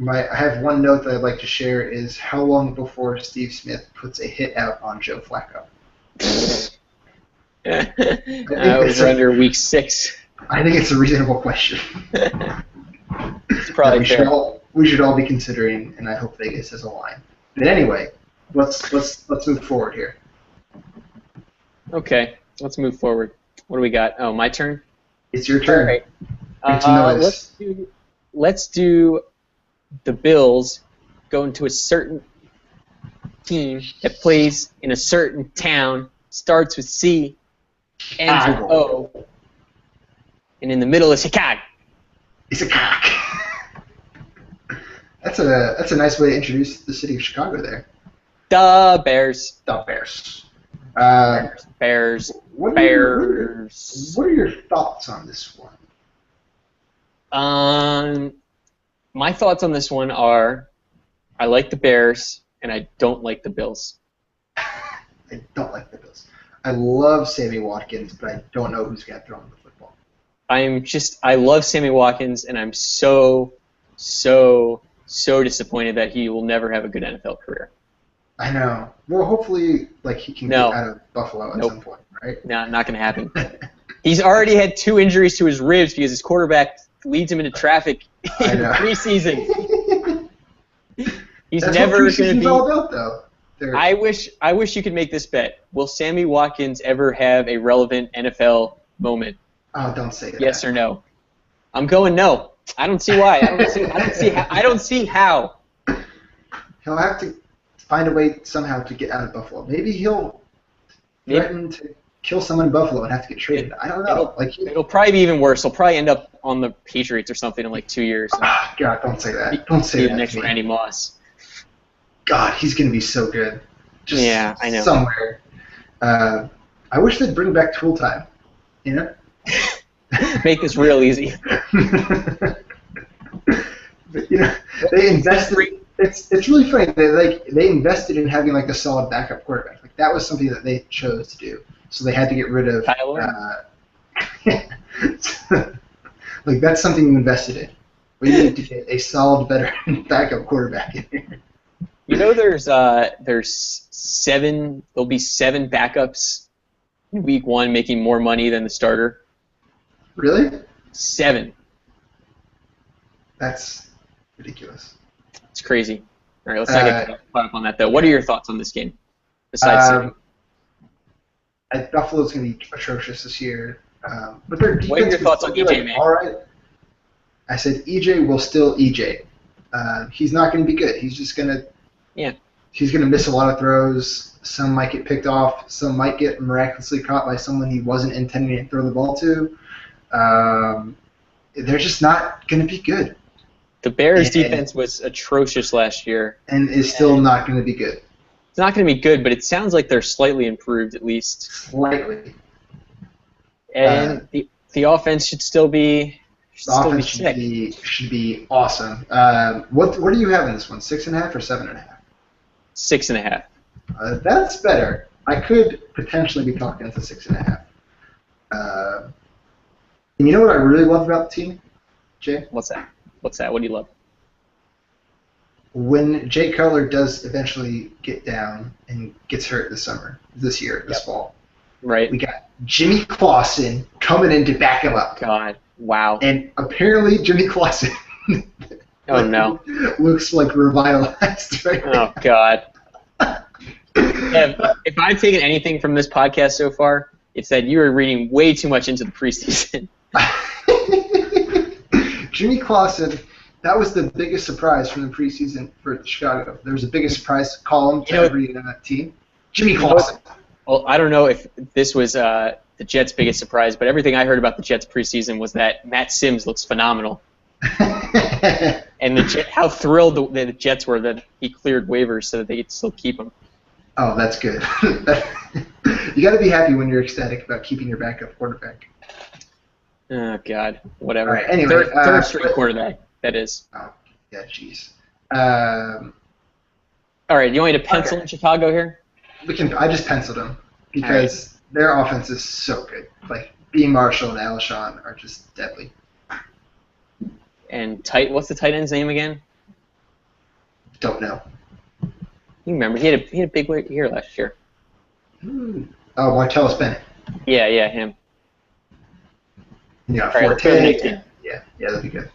I have one note that I'd like to share is how long before Steve Smith puts a hit out on Joe Flacco? We're under week 6. I think it's a reasonable question. It's probably fair. We should all be considering, and I hope Vegas has a line. But anyway, let's move forward here. Okay, let's move forward. What do we got? Oh, my turn? It's your turn. All right. Let's do the Bills go into a certain team that plays in a certain town, starts with C, ends with O, and in the middle is Chicago. It's a cock. That's a nice way to introduce the city of Chicago there. The Bears. The Bears. Bears. What are your thoughts on this one? My thoughts on this one are, I like the Bears and I don't like the Bills. I don't like the Bills. I love Sammy Watkins, but I don't know who's going to throw him the football. I love Sammy Watkins, and I'm so disappointed that he will never have a good NFL career. I know. Well, hopefully, he can get out of Buffalo at some point, right? No, not going to happen. He's already had 2 injuries to his ribs because his quarterback leads him into traffic in preseason. He's That's never what going to be. All about, though. I wish you could make this bet. Will Sammy Watkins ever have a relevant NFL moment? Oh, don't say that. Yes or no? I'm going no. I don't see why. I don't see how. He'll have to find a way somehow to get out of Buffalo. Maybe he'll threaten to kill someone in Buffalo and have to get traded. I don't know. It'll probably be even worse. He'll probably end up on the Patriots or something in 2 years. Oh, God, don't say that. Don't say that. The next Randy Moss. God, he's going to be so good. Just I know. Somewhere. I wish they'd bring back Tool Time. You know? Make this real easy. But, they invested. It's really funny. They invested in having a solid backup quarterback. That was something that they chose to do. So they had to get rid of. Tyler? That's something you invested in. We need to get a solid, veteran backup quarterback in here. You know, there's 7. There'll be 7 backups in week 1 making more money than the starter. Really? 7. That's ridiculous. It's crazy. All right, let's not get caught up on that though. What are your thoughts on this game? Besides, Buffalo's going to be atrocious this year, but their defense. What are your thoughts on EJ, man? All right. I said EJ will still EJ. He's not going to be good. He's just going to he's going to miss a lot of throws. Some might get picked off. Some might get miraculously caught by someone he wasn't intending to throw the ball to. They're just not going to be good. The Bears' defense was atrocious last year. And is still not going to be good. It's not going to be good, but it sounds like they're slightly improved at least. Slightly. And the offense should still be should be awesome. What do you have in this one? 6.5 or 7.5? 6.5. That's better. I could potentially be talking to 6.5. And you know what I really love about the team, Jay? What's that? What do you love? When Jay Cutler does eventually get down and gets hurt this fall. Right. We got Jimmy Clausen coming in to back him up. God, wow. And apparently Jimmy Clausen oh no, looks like revitalized right now. Oh God. If I've taken anything from this podcast so far, it's that you are reading way too much into the preseason. Jimmy Clausen, that was the biggest surprise from the preseason for Chicago. There was the biggest surprise column to every team. Jimmy Clausen. Well, I don't know if this was the Jets' biggest surprise, but everything I heard about the Jets preseason was that Matt Sims looks phenomenal. And how thrilled the Jets were that he cleared waivers so that they could still keep him. Oh, that's good. You got to be happy when you're ecstatic about keeping your backup quarterback. Oh, God. Whatever. All right, anyway, third straight quarterback, that is. Oh, yeah, jeez. All right, you want me to pencil in Chicago here? I just penciled them because their offense is so good. Like, B. Marshall and Alshon are just deadly. And what's the tight end's name again? Don't know. You remember, he had a big year last year. Oh, Martellus Bennett. Yeah, him. Yeah, 410. Yeah, that'd be good.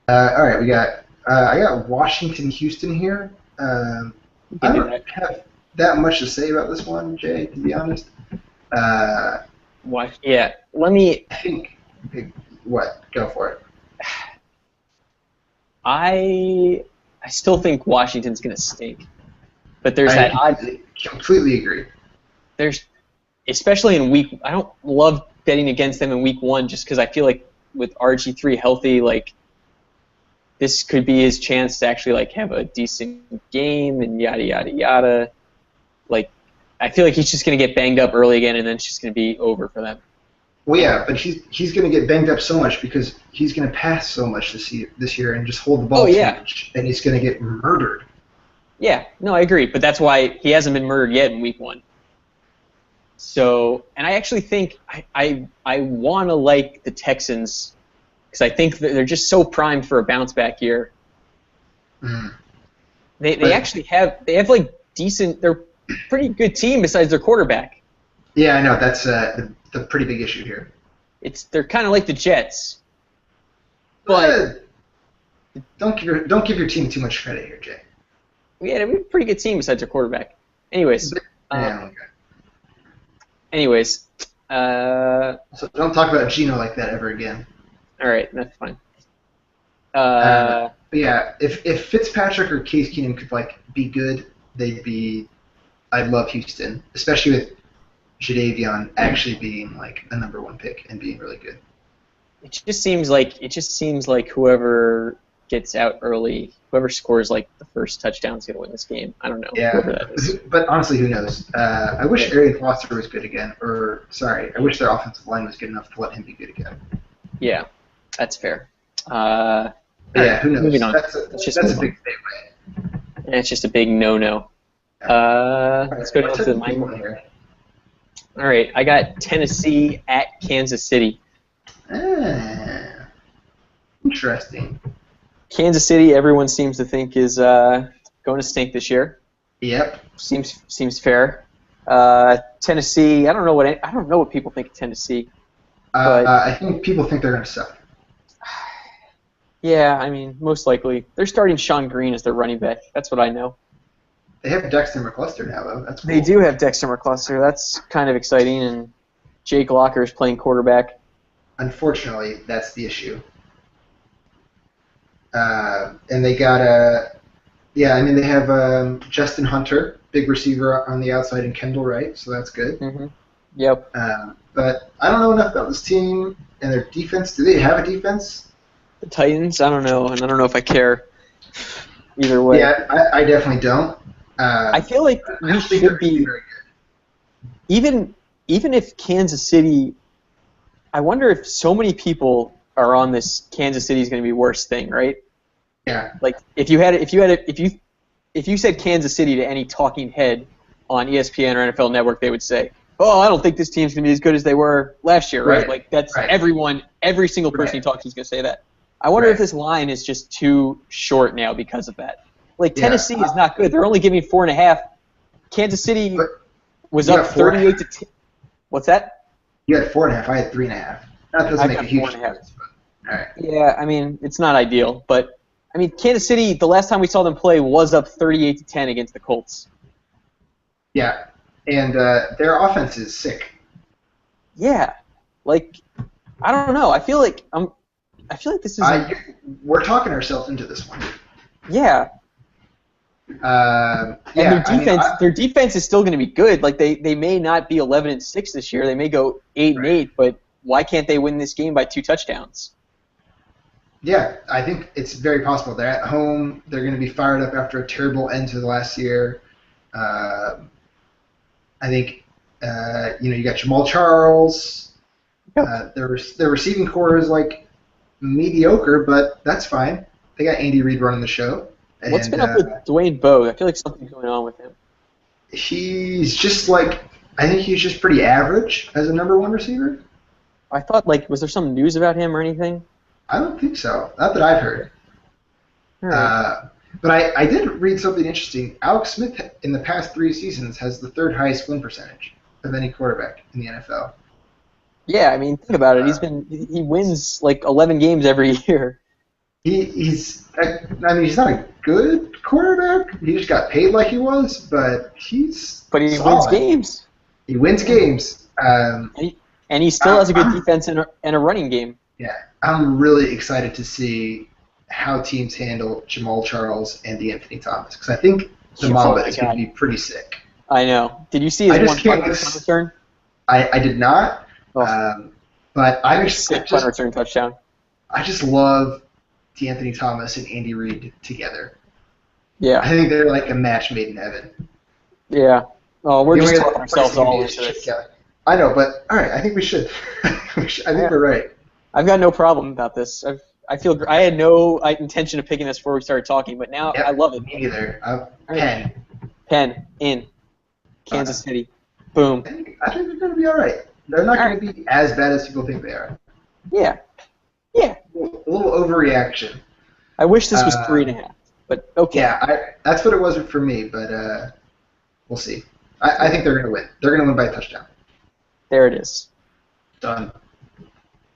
All right, we got. I got Washington, Houston here. I don't have that much to say about this one, Jay. To be honest. Yeah. Let me. I think. What? Go for it. I still think Washington's gonna stink, but there's that odd. Completely agree. Especially in week. I don't love betting against them in week 1 just because I feel like with RG3 healthy, like this could be his chance to actually like have a decent game and yada yada yada. Like I feel like he's just gonna get banged up early again and then it's just gonna be over for them. Well, yeah, but he's going to get banged up so much because he's going to pass so much this year and just hold the ball too much, and he's going to get murdered. Yeah, no, I agree, but that's why he hasn't been murdered yet in week 1. So, and I actually think I want to like the Texans because I think that they're just so primed for a bounce back year. Mm. They actually have like decent. They're a pretty good team besides their quarterback. Yeah, I know that's the pretty big issue here. They're kind of like the Jets, but don't give your team too much credit here, Jay. Yeah, they're a pretty good team besides their quarterback. Anyways. Okay. Anyways. So don't talk about Geno like that ever again. All right, that's fine. But yeah, if Fitzpatrick or Case Keenum could like be good, I'd love Houston, especially with Jadeveon actually being like a number 1 pick and being really good. It just seems like whoever gets out early, whoever scores like the first touchdown is going to win this game. I don't know. Yeah, whoever that is. But honestly, who knows? I wish Arian Foster was good again, I wish their offensive line was good enough to let him be good again. Yeah, that's fair. Yeah, who knows? Moving on. That's a big statement. It's just a big no-no. Let's go down to the minor here. All right, I got Tennessee at Kansas City. Interesting. Kansas City, everyone seems to think is going to stink this year. Yep. Seems fair. Tennessee, I don't know what people think of Tennessee. But I think people think they're going to suck. Yeah, I mean, most likely. They're starting Sean Green as their running back. That's what I know. They have Dexter McCluster now, though. That's cool. They do have Dexter McCluster. That's kind of exciting, and Jake Locker is playing quarterback. Unfortunately, that's the issue. And they got they have Justin Hunter, big receiver on the outside, and Kendall Wright, so that's good. Mm-hmm. Yep. But I don't know enough about this team and their defense. Do they have a defense? The Titans, I don't know, and I don't know if I care either way. Yeah, I definitely don't. I feel like we should be very even if Kansas City. I wonder if so many people are on this Kansas City is going to be worst thing, right? Yeah. Like if you said Kansas City to any talking head on ESPN or NFL Network, they would say, "Oh, I don't think this team's going to be as good as they were last year," right? Like that's everyone, every single person who talks is going to say that. I wonder if this line is just too short now because of that. Like Tennessee is not good; they're only giving 4.5. Kansas City was up 38 to 10. What's that? You had 4.5. I had 3.5. That doesn't make a huge difference. All right. Yeah, I mean it's not ideal, but I mean Kansas City. The last time we saw them play was up 38 to 10 against the Colts. Yeah, and their offense is sick. Yeah, like I don't know. I feel like this is. We're talking ourselves into this one. Yeah. And their defense is still going to be good. Like they may not be 11-6 this year. They may go 8-8, but why can't they win this game by 2 touchdowns? Yeah, I think it's very possible. They're at home. They're going to be fired up after a terrible end to the last year. I think you got Jamal Charles. Yep. Their receiving core is like mediocre, but that's fine. They got Andy Reid running the show. What's been up with Dwayne Bowe? I feel like something's going on with him. He's just I think he's just pretty average as a number 1 receiver. I thought, was there some news about him or anything? I don't think so. Not that I've heard. Right. But I did read something interesting. Alex Smith, in the past 3 seasons, has the 3rd highest win percentage of any quarterback in the NFL. Yeah, I mean, think about it. He wins 11 games every year. He's not a good quarterback. He just got paid like he was, but But he solid. wins games. He wins games. And he still has a good defense and a running game. Yeah, I'm really excited to see how teams handle Jamal Charles and Anthony Thomas, because I think the Mamba is going to be pretty sick. I know. Did you see his one punt return? I did not, but I'm sick punt return touchdown. I just love Anthony Thomas and Andy Reid together. Yeah. I think they're like a match made in heaven. Yeah. Oh, we're just talking ourselves all into this. I know, but all right, I think we should. I think we're right. I've got no problem about this. I had no intention of picking this before we started talking, but now I love it. Me neither. Pen in Kansas City. Boom. I think they're going to be all right. They're not going to be as bad as people think they are. Yeah. Yeah. A little overreaction. I wish this was 3.5, but okay. Yeah, that's what it was for me, but we'll see. I think they're going to win. They're going to win by a touchdown. There it is. Done.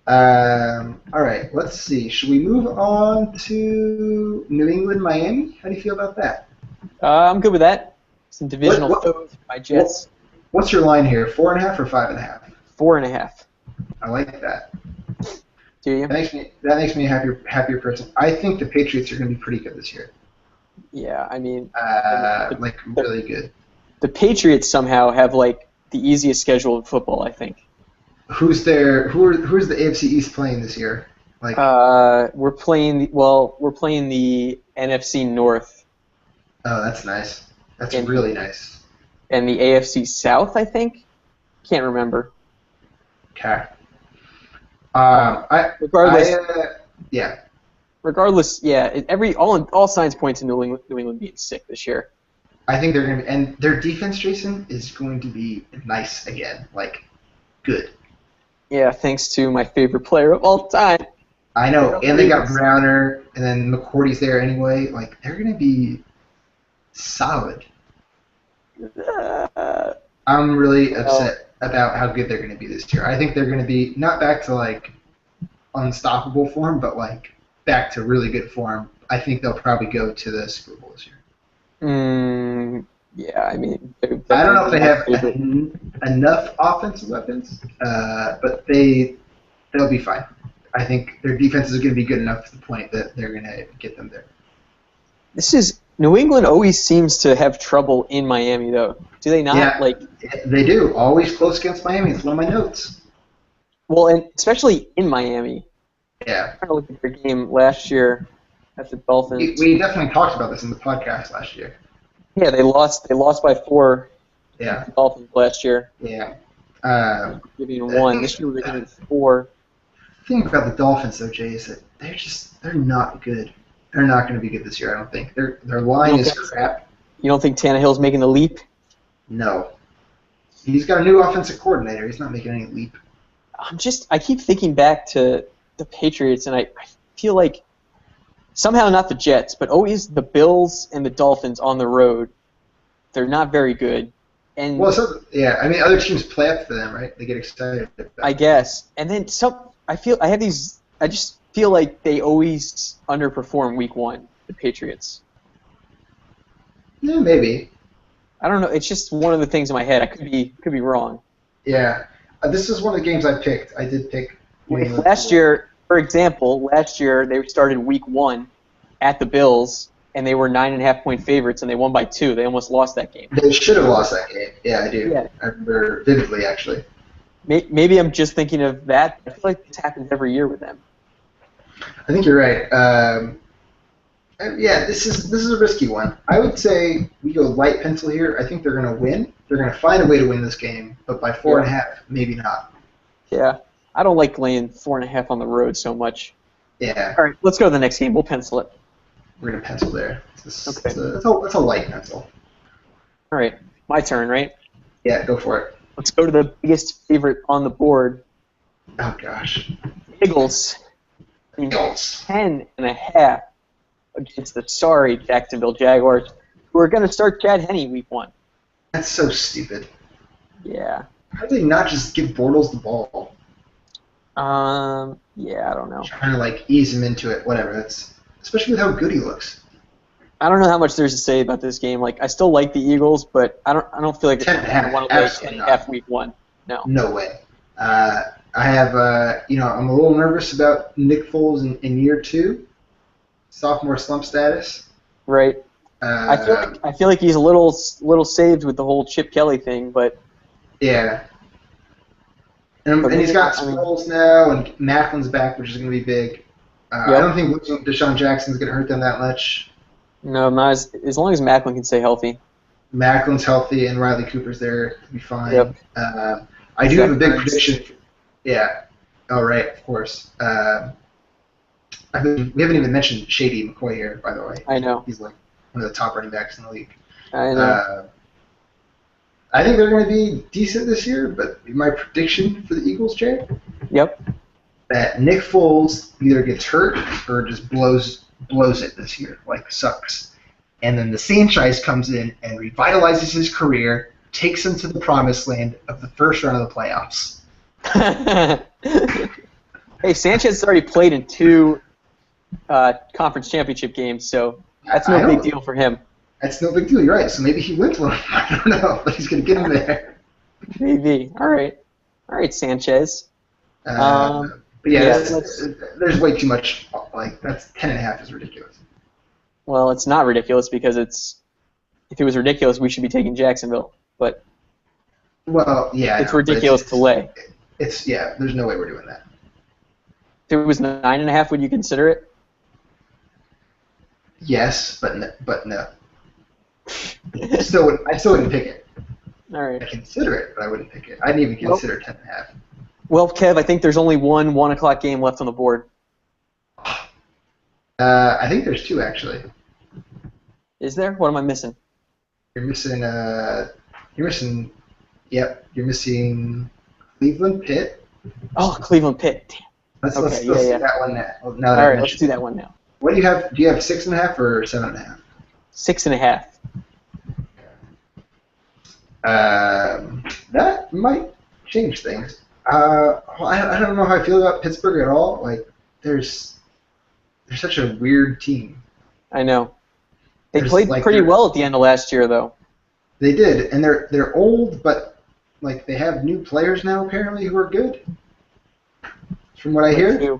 All right, let's see. Should we move on to New England, Miami? How do you feel about that? I'm good with that. Some divisional foes by Jets. What's your line here? 4.5 or 5.5? 4.5. I like that. Do you? That makes me a happier person. I think the Patriots are going to be pretty good this year. Yeah, I mean, really good. The Patriots somehow have the easiest schedule in football, I think. Who's the AFC East playing this year? We're playing the NFC North. Oh, that's nice. That's really nice. And the AFC South, I think. Can't remember. Okay. Regardless, all signs point to New England being sick this year. I think they're going to, and their defense, Jason, is going to be nice again, good. Yeah, thanks to my favorite player of all time. I know, and they got Browner, and then McCourty's there anyway. They're going to be solid. I'm really upset about how good they're going to be this year. I think they're going to be not back to unstoppable form, but back to really good form. I think they'll probably go to the Super Bowl this year. Yeah, I mean, I don't know if they have enough offensive weapons, but they'll be fine. I think their defense is going to be good enough to the point that they're going to get them there. New England always seems to have trouble in Miami, though. Do they not? Yeah, they do. Always close against Miami. It's one of my notes. Well, and especially in Miami. Yeah. I'm trying to look at their game last year at the Dolphins. We definitely talked about this in the podcast last year. Yeah, they lost by 4 Yeah. to the Dolphins last year. Yeah. Giving 1. This year they're giving 4. The thing about the Dolphins, though, Jay, is that they're not good. They're not going to be good this year, I don't think. Their line is crap. You don't think Tannehill's making the leap? No. He's got a new offensive coordinator. He's not making any leap. I keep thinking back to the Patriots, and I feel like somehow not the Jets, but always the Bills and the Dolphins on the road. They're not very good. And I mean, other teams play up for them, right? They get excited. I guess. And then I just feel like they always underperform week 1, the Patriots. Yeah, maybe. I don't know. It's just one of the things in my head. I could be wrong. Yeah. This is one of the games I picked. I did pick. Last year, for example, they started week 1 at the Bills, and they were 9.5-point favorites, and they won by 2. They almost lost that game. They should have lost that game. Yeah, I do. Yeah. I remember vividly, actually. Maybe I'm just thinking of that. I feel like this happens every year with them. I think you're right. Yeah, this is a risky one. I would say we go light pencil here. I think they're going to win. They're going to find a way to win this game, but by 4.5, maybe not. Yeah, I don't like laying 4.5 on the road so much. Yeah. All right, let's go to the next game. We'll pencil it. We're going to pencil there. Okay. It's a light pencil. All right, my turn, right? Yeah, go for it. Let's go to the biggest favorite on the board. Oh, gosh. Eagles. Eagles. 10.5 against the sorry Jacksonville Jaguars, who are going to start Chad Henne week 1. That's so stupid. Yeah. How do they not just give Bortles the ball? Yeah, I don't know. Trying to ease him into it, whatever. That's especially with how good he looks. I don't know how much there's to say about this game. I still like the Eagles, but I don't feel like I want to lay 10.5 week 1. No. No way. I have I'm a little nervous about Nick Foles in year 2, sophomore slump status. Right. I feel like he's a little saved with the whole Chip Kelly thing, but yeah. And he's got Sproles now, and Macklin's back, which is going to be big. I don't think Deshaun Jackson's going to hurt them that much. No, not as long as Macklin can stay healthy. Macklin's healthy, and Riley Cooper's there to be fine. Yep. I do have a big prediction. Yeah. Oh, right, of course. We haven't even mentioned Shady McCoy here, by the way. I know. He's one of the top running backs in the league. I know. I think they're going to be decent this year, but my prediction for the Eagles, Jay? Yep. That Nick Foles either gets hurt or just blows it this year, sucks. And then the Sanchez comes in and revitalizes his career, takes him to the promised land of the first round of the playoffs. Hey, Sanchez has already played in 2 conference championship games, so that's no big deal for him. That's no big deal. You're right. So maybe he wins one. I don't know, but he's going to get him there. Maybe. All right, Sanchez. But yeah, there's way too much. That's 10.5 is ridiculous. Well, it's not ridiculous because if it was ridiculous, we should be taking Jacksonville. But it's ridiculous to lay. There's no way we're doing that. If it was 9.5, would you consider it? Yes, but no. I still wouldn't pick it. All right. I'd consider it, but I wouldn't pick it. I didn't even consider 10.5. Well, Kev, I think there's only one 1 o'clock game left on the board. I think there's 2 actually. Is there? What am I missing? You're missing. Yep. You're missing Cleveland Pitt. Oh, Cleveland Pitt. Damn. Let's do that one now. All right, let's do that one now. What do you have? Do you have 6.5 or 7.5? 6.5. That might change things. I don't know how I feel about Pittsburgh at all. They're such a weird team. I know. They played pretty well at the end of last year, though. They did, and they're old, but they have new players now apparently who are good. From what I hear.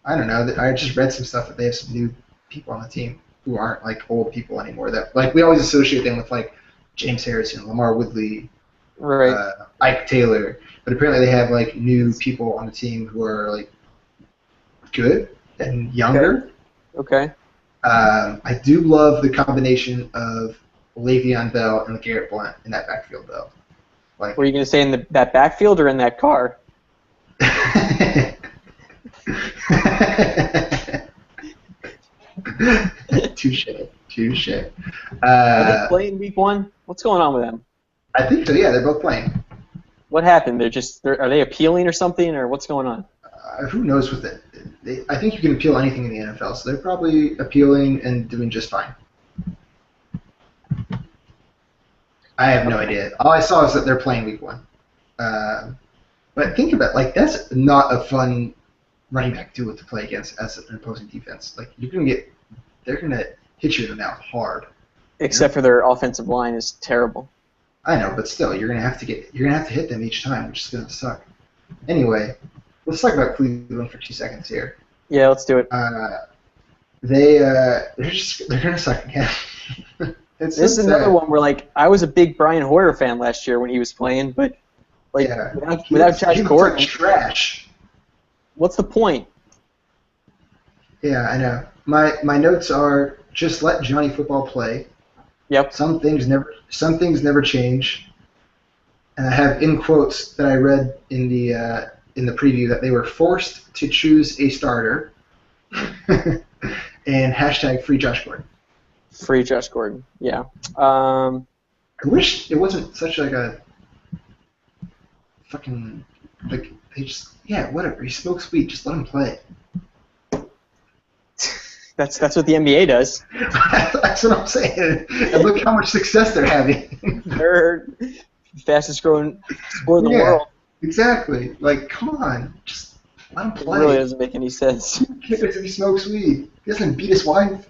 I don't know. I just read some stuff that they have some new people on the team who aren't like old people anymore. That like we always associate them with like James Harrison, Lamar Woodley, Right. Ike Taylor, but apparently they have like new people on the team who are like good and younger. Okay. I do love the combination of Le'Veon Bell and Garrett Blount in that backfield, though. Like, Were you going to say in that backfield or in that car? Touche. Are they playing week 1? What's going on with them? I think so. Yeah, they're both playing. What happened? Are they appealing or something, or what's going on? Who knows with it? I think you can appeal anything in the NFL, so they're probably appealing and doing just fine. I have no idea. All I saw is that they're playing week 1. But think about it, like that's not a fun running back duo to play against as an opposing defense. Like they're gonna hit you in the mouth hard. Except for their offensive line is terrible. I know, but still, you're gonna have to hit them each time, which is gonna suck. Anyway, let's talk about Cleveland for 2 seconds here. Yeah, let's do it. They're gonna suck again. This is another one where like I was a big Brian Hoyer fan last year when he was playing, but like without Josh Gordon, like trash. What's the point? Yeah, I know. My notes are just let Johnny Football play. Yep. Some things never change. And I have in quotes that I read in the preview that they were forced to choose a starter. And hashtag free Josh Gordon. Free Josh Gordon. Yeah. I wish it wasn't such like a fucking like they just whatever. He smokes weed. Just let him play. That's what the NBA does. That's what I'm saying. And look how much success they're having. They're fastest growing sport in the world. Exactly. Like, come on, just let him play. It really doesn't make any sense. Who cares if he smokes weed? He doesn't beat his wife.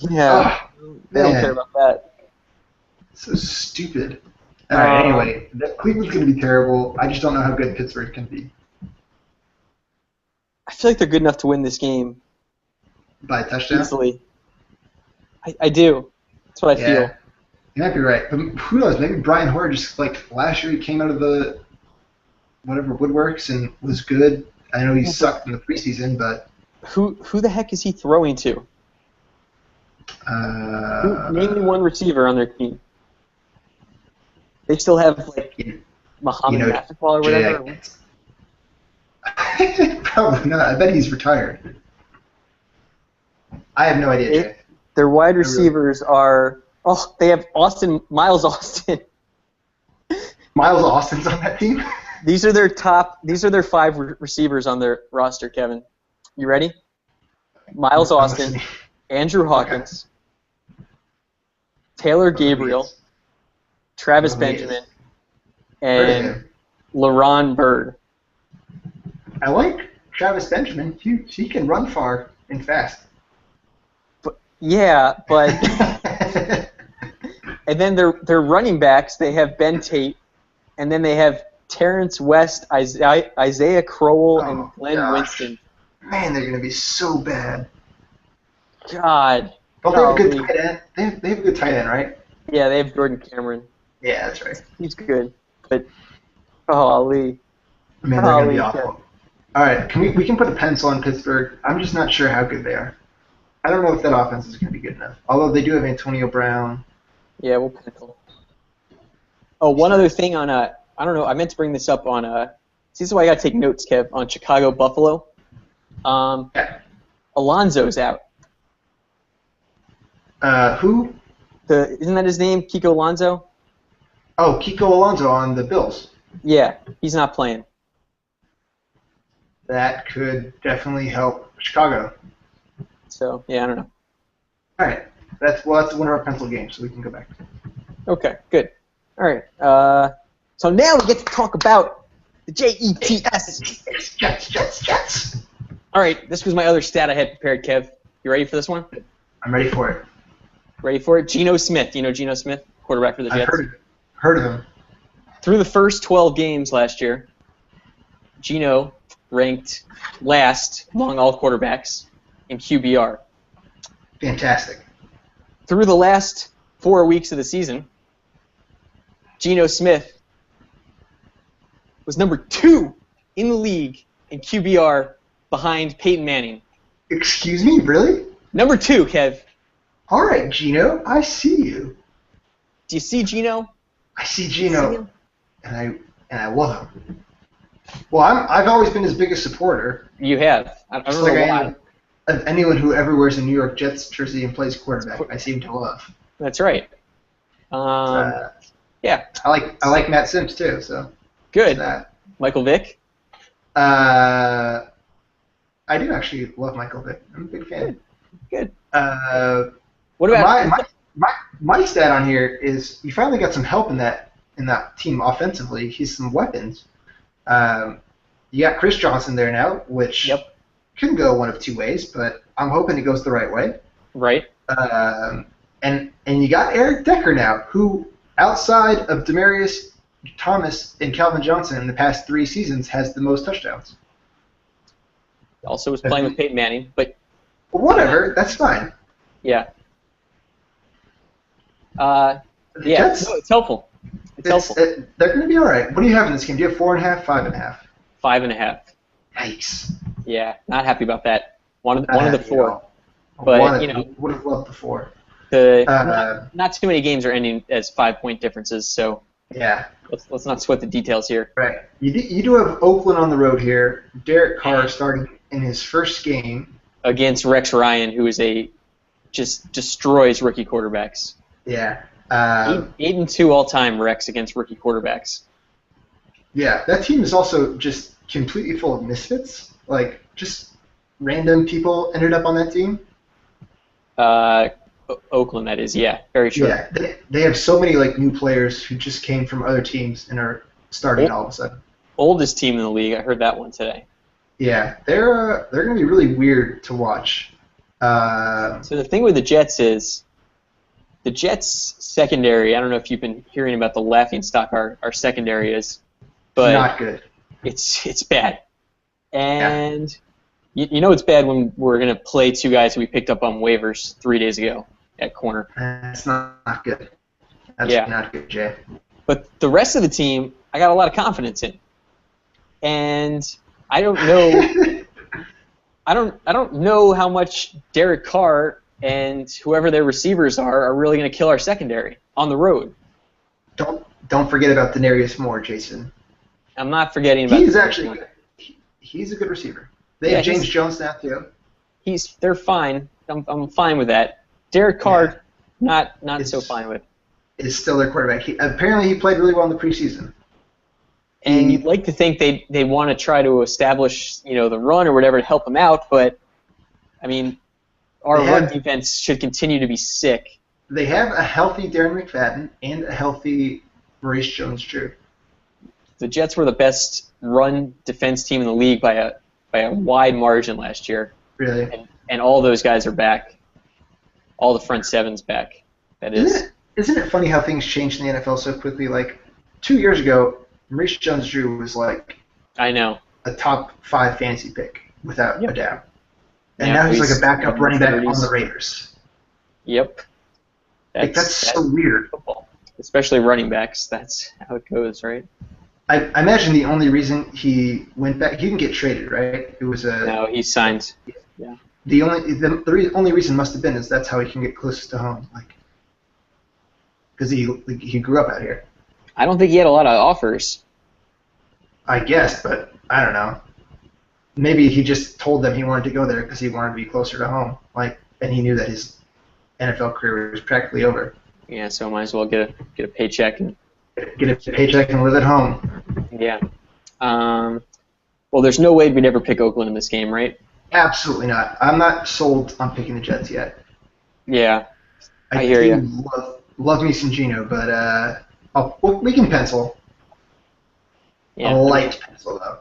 Yeah. They don't care about that. So stupid. All right. Anyway, Cleveland's going to be terrible. I just don't know how good Pittsburgh can be. I feel like they're good enough to win this game. By a touchdown? Easily. I do. That's what I feel. You might be right. But who knows? Maybe Brian Hoyer just, like, last year he came out of the whatever woodworks and was good. I know he sucked in the preseason, but... Who the heck is he throwing to? Name me one receiver on their team. They still have, like, Muhammad basketball or whatever? Probably not. I bet he's retired. I have no idea, Jay. Their wide receivers are... Oh, they have Miles Austin. Miles Austin's on that team? These are their 5 receivers on their roster, Kevin. You ready? Miles Austin, Andrew Hawkins, Taylor Gabriel, Travis Benjamin, and LaRon Bird. I like Travis Benjamin. He can run far and fast. Yeah, but and then their running backs, they have Ben Tate, and then they have Terrence West, Isaiah Crowell, and Glenn Winston. Man, they're gonna be so bad. God. Don't they have a good tight end? They have a good tight end, right? Yeah, they have Jordan Cameron. Yeah, that's right. He's good, but Ali. Man, they're gonna be awful. All right, we can put a pencil on Pittsburgh. I'm just not sure how good they are. I don't know if that offense is going to be good enough. Although they do have Antonio Brown. Yeah, we'll pencil. Oh, one other thing on I don't know. I meant to bring this up on this is why I got to take notes, Kev. On Chicago Buffalo. Alonzo's out. Who? Isn't that his name? Kiko Alonso. Oh, Kiko Alonso on the Bills. Yeah, he's not playing. That could definitely help Chicago. So, yeah, I don't know. All right. That's one of our pencil games, so we can go back. Okay, good. All right. So now we get to talk about the JETS. Jets. All right, this was my other stat I had prepared, Kev. You ready for this one? I'm ready for it. Ready for it? Geno Smith. You know Geno Smith, quarterback for the Jets? I've heard of him. Through the first 12 games last year, Geno ranked last among all quarterbacks in QBR. Fantastic. Through the last 4 weeks of the season, Geno Smith was number 2 in the league in QBR behind Peyton Manning. Excuse me, really? Number 2, Kev. All right, Gino, I see you. Do you see Geno? I see Gino, and I love him. Well, I've always been his biggest supporter. You have. I don't know why. Of anyone who ever wears a New York Jets jersey and plays quarterback, I seem to love. That's right. Yeah. I like Matt Sims too. So good. Michael Vick. I do actually love Michael Vick. I'm a big fan. Good. What about my stat on here is you finally got some help in that team offensively. He's some weapons. You got Chris Johnson there now, which can go one of 2 ways, but I'm hoping it goes the right way. Right. And you got Eric Decker now, who outside of Demaryius Thomas and Calvin Johnson in the past 3 seasons has the most touchdowns. Also was playing with Peyton Manning, but whatever, that's fine. Yeah. It's helpful. It's helpful. They're going to be all right. What do you have in this game? Do you have 4.5, 5.5? 5.5. Yikes. Yeah, not happy about that. One of the 4. But would have loved the 4. Not too many games are ending as 5-point differences, so yeah. Let's not sweat the details here. Right. You do have Oakland on the road here. Derek Carr starting in his first game against Rex Ryan, who is just destroys rookie quarterbacks. Yeah. 8-2 all-time Rex against rookie quarterbacks. Yeah, that team is also just completely full of misfits. Like, just random people ended up on that team. Oakland, that is, yeah. Very true. Yeah, they have so many, like, new players who just came from other teams and are starting all of a sudden. Oldest team in the league. I heard that one today. Yeah, they're going to be really weird to watch. So the thing with the Jets is, the Jets secondary, I don't know if you've been hearing about the laughingstock our secondary is, but not good. It's bad. And you know it's bad when we're going to play 2 guys who we picked up on waivers 3 days ago at corner. That's not good. That's not good, Jay. But the rest of the team, I got a lot of confidence in. And I don't know I don't know how much Derek Carr and whoever their receivers are really going to kill our secondary on the road. Don't forget about Denarius Moore, Jason. I'm not forgetting about. He's a good receiver. They have James Jones now too. They're fine. I'm fine with that. Derek Carr, not so fine with. Is still their quarterback. Apparently he played really well in the preseason. And you'd like to think they want to try to establish the run or whatever to help them out, but I mean, our run defense should continue to be sick. They have a healthy Darren McFadden and a healthy Maurice Jones-Drew. The Jets were the best run defense team in the league by a wide margin last year. Really? And all those guys are back. All the front seven's back. Isn't it funny how things changed in the NFL so quickly? Like 2 years ago, Maurice Jones-Drew was like I know a top 5 fantasy pick without a doubt. And now he's like a backup running back on the Raiders. Yep. That's so weird. Football. Especially running backs. That's how it goes, right? I imagine the only reason he went back, he didn't get traded, right? It was No, he signed. Yeah. The only reason must have been is that's how he can get closest to home, because he grew up out here. I don't think he had a lot of offers. I guess, but I don't know. Maybe he just told them he wanted to go there because he wanted to be closer to home, and he knew that his NFL career was practically over. Yeah, so might as well get a paycheck and live at home. Yeah. Well, there's no way we'd ever pick Oakland in this game, right? Absolutely not. I'm not sold on picking the Jets yet. Yeah, I hear you. Love me some Geno, but we can pencil. Yeah, a light pencil though.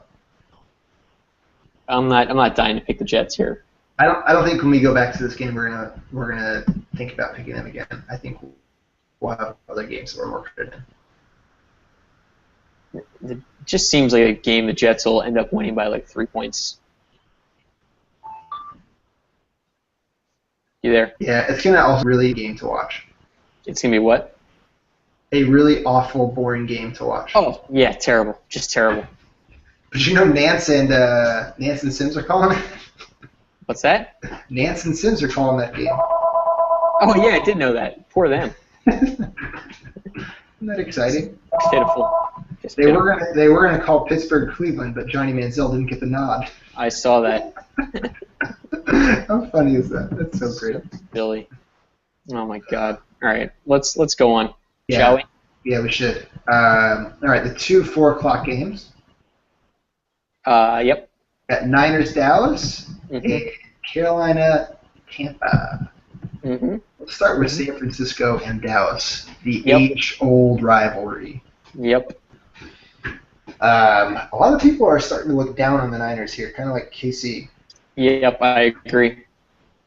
I'm not dying to pick the Jets here. I don't think when we go back to this game we're gonna think about picking them again. I think we'll have other games that we're more confident in. It just seems like a game the Jets will end up winning by like 3 points. You there? Yeah, it's gonna also be a really game to watch. It's gonna be what? A really awful, boring game to watch. Oh yeah, terrible. Just terrible. But you know, Nance and Sims are calling it. What's that? Nance and Sims are calling that game. Oh yeah, I did know that. Poor them. Isn't that exciting? Pitiful. Just They pitiful. were gonna call Pittsburgh Cleveland, but Johnny Manziel didn't get the nod. I saw that. How funny is that? That's so great. Billy. Oh my God. All right, let's go on. Yeah. Shall we? Yeah, we should. All right, the 2 4:00 games Yep. at Niners Dallas Mhm. and Carolina Tampa. Mhm. Let's start with San Francisco and Dallas, the Yep. age-old rivalry. Yep. A lot of people are starting to look down on the Niners here, kind of like KC. Yep. I agree.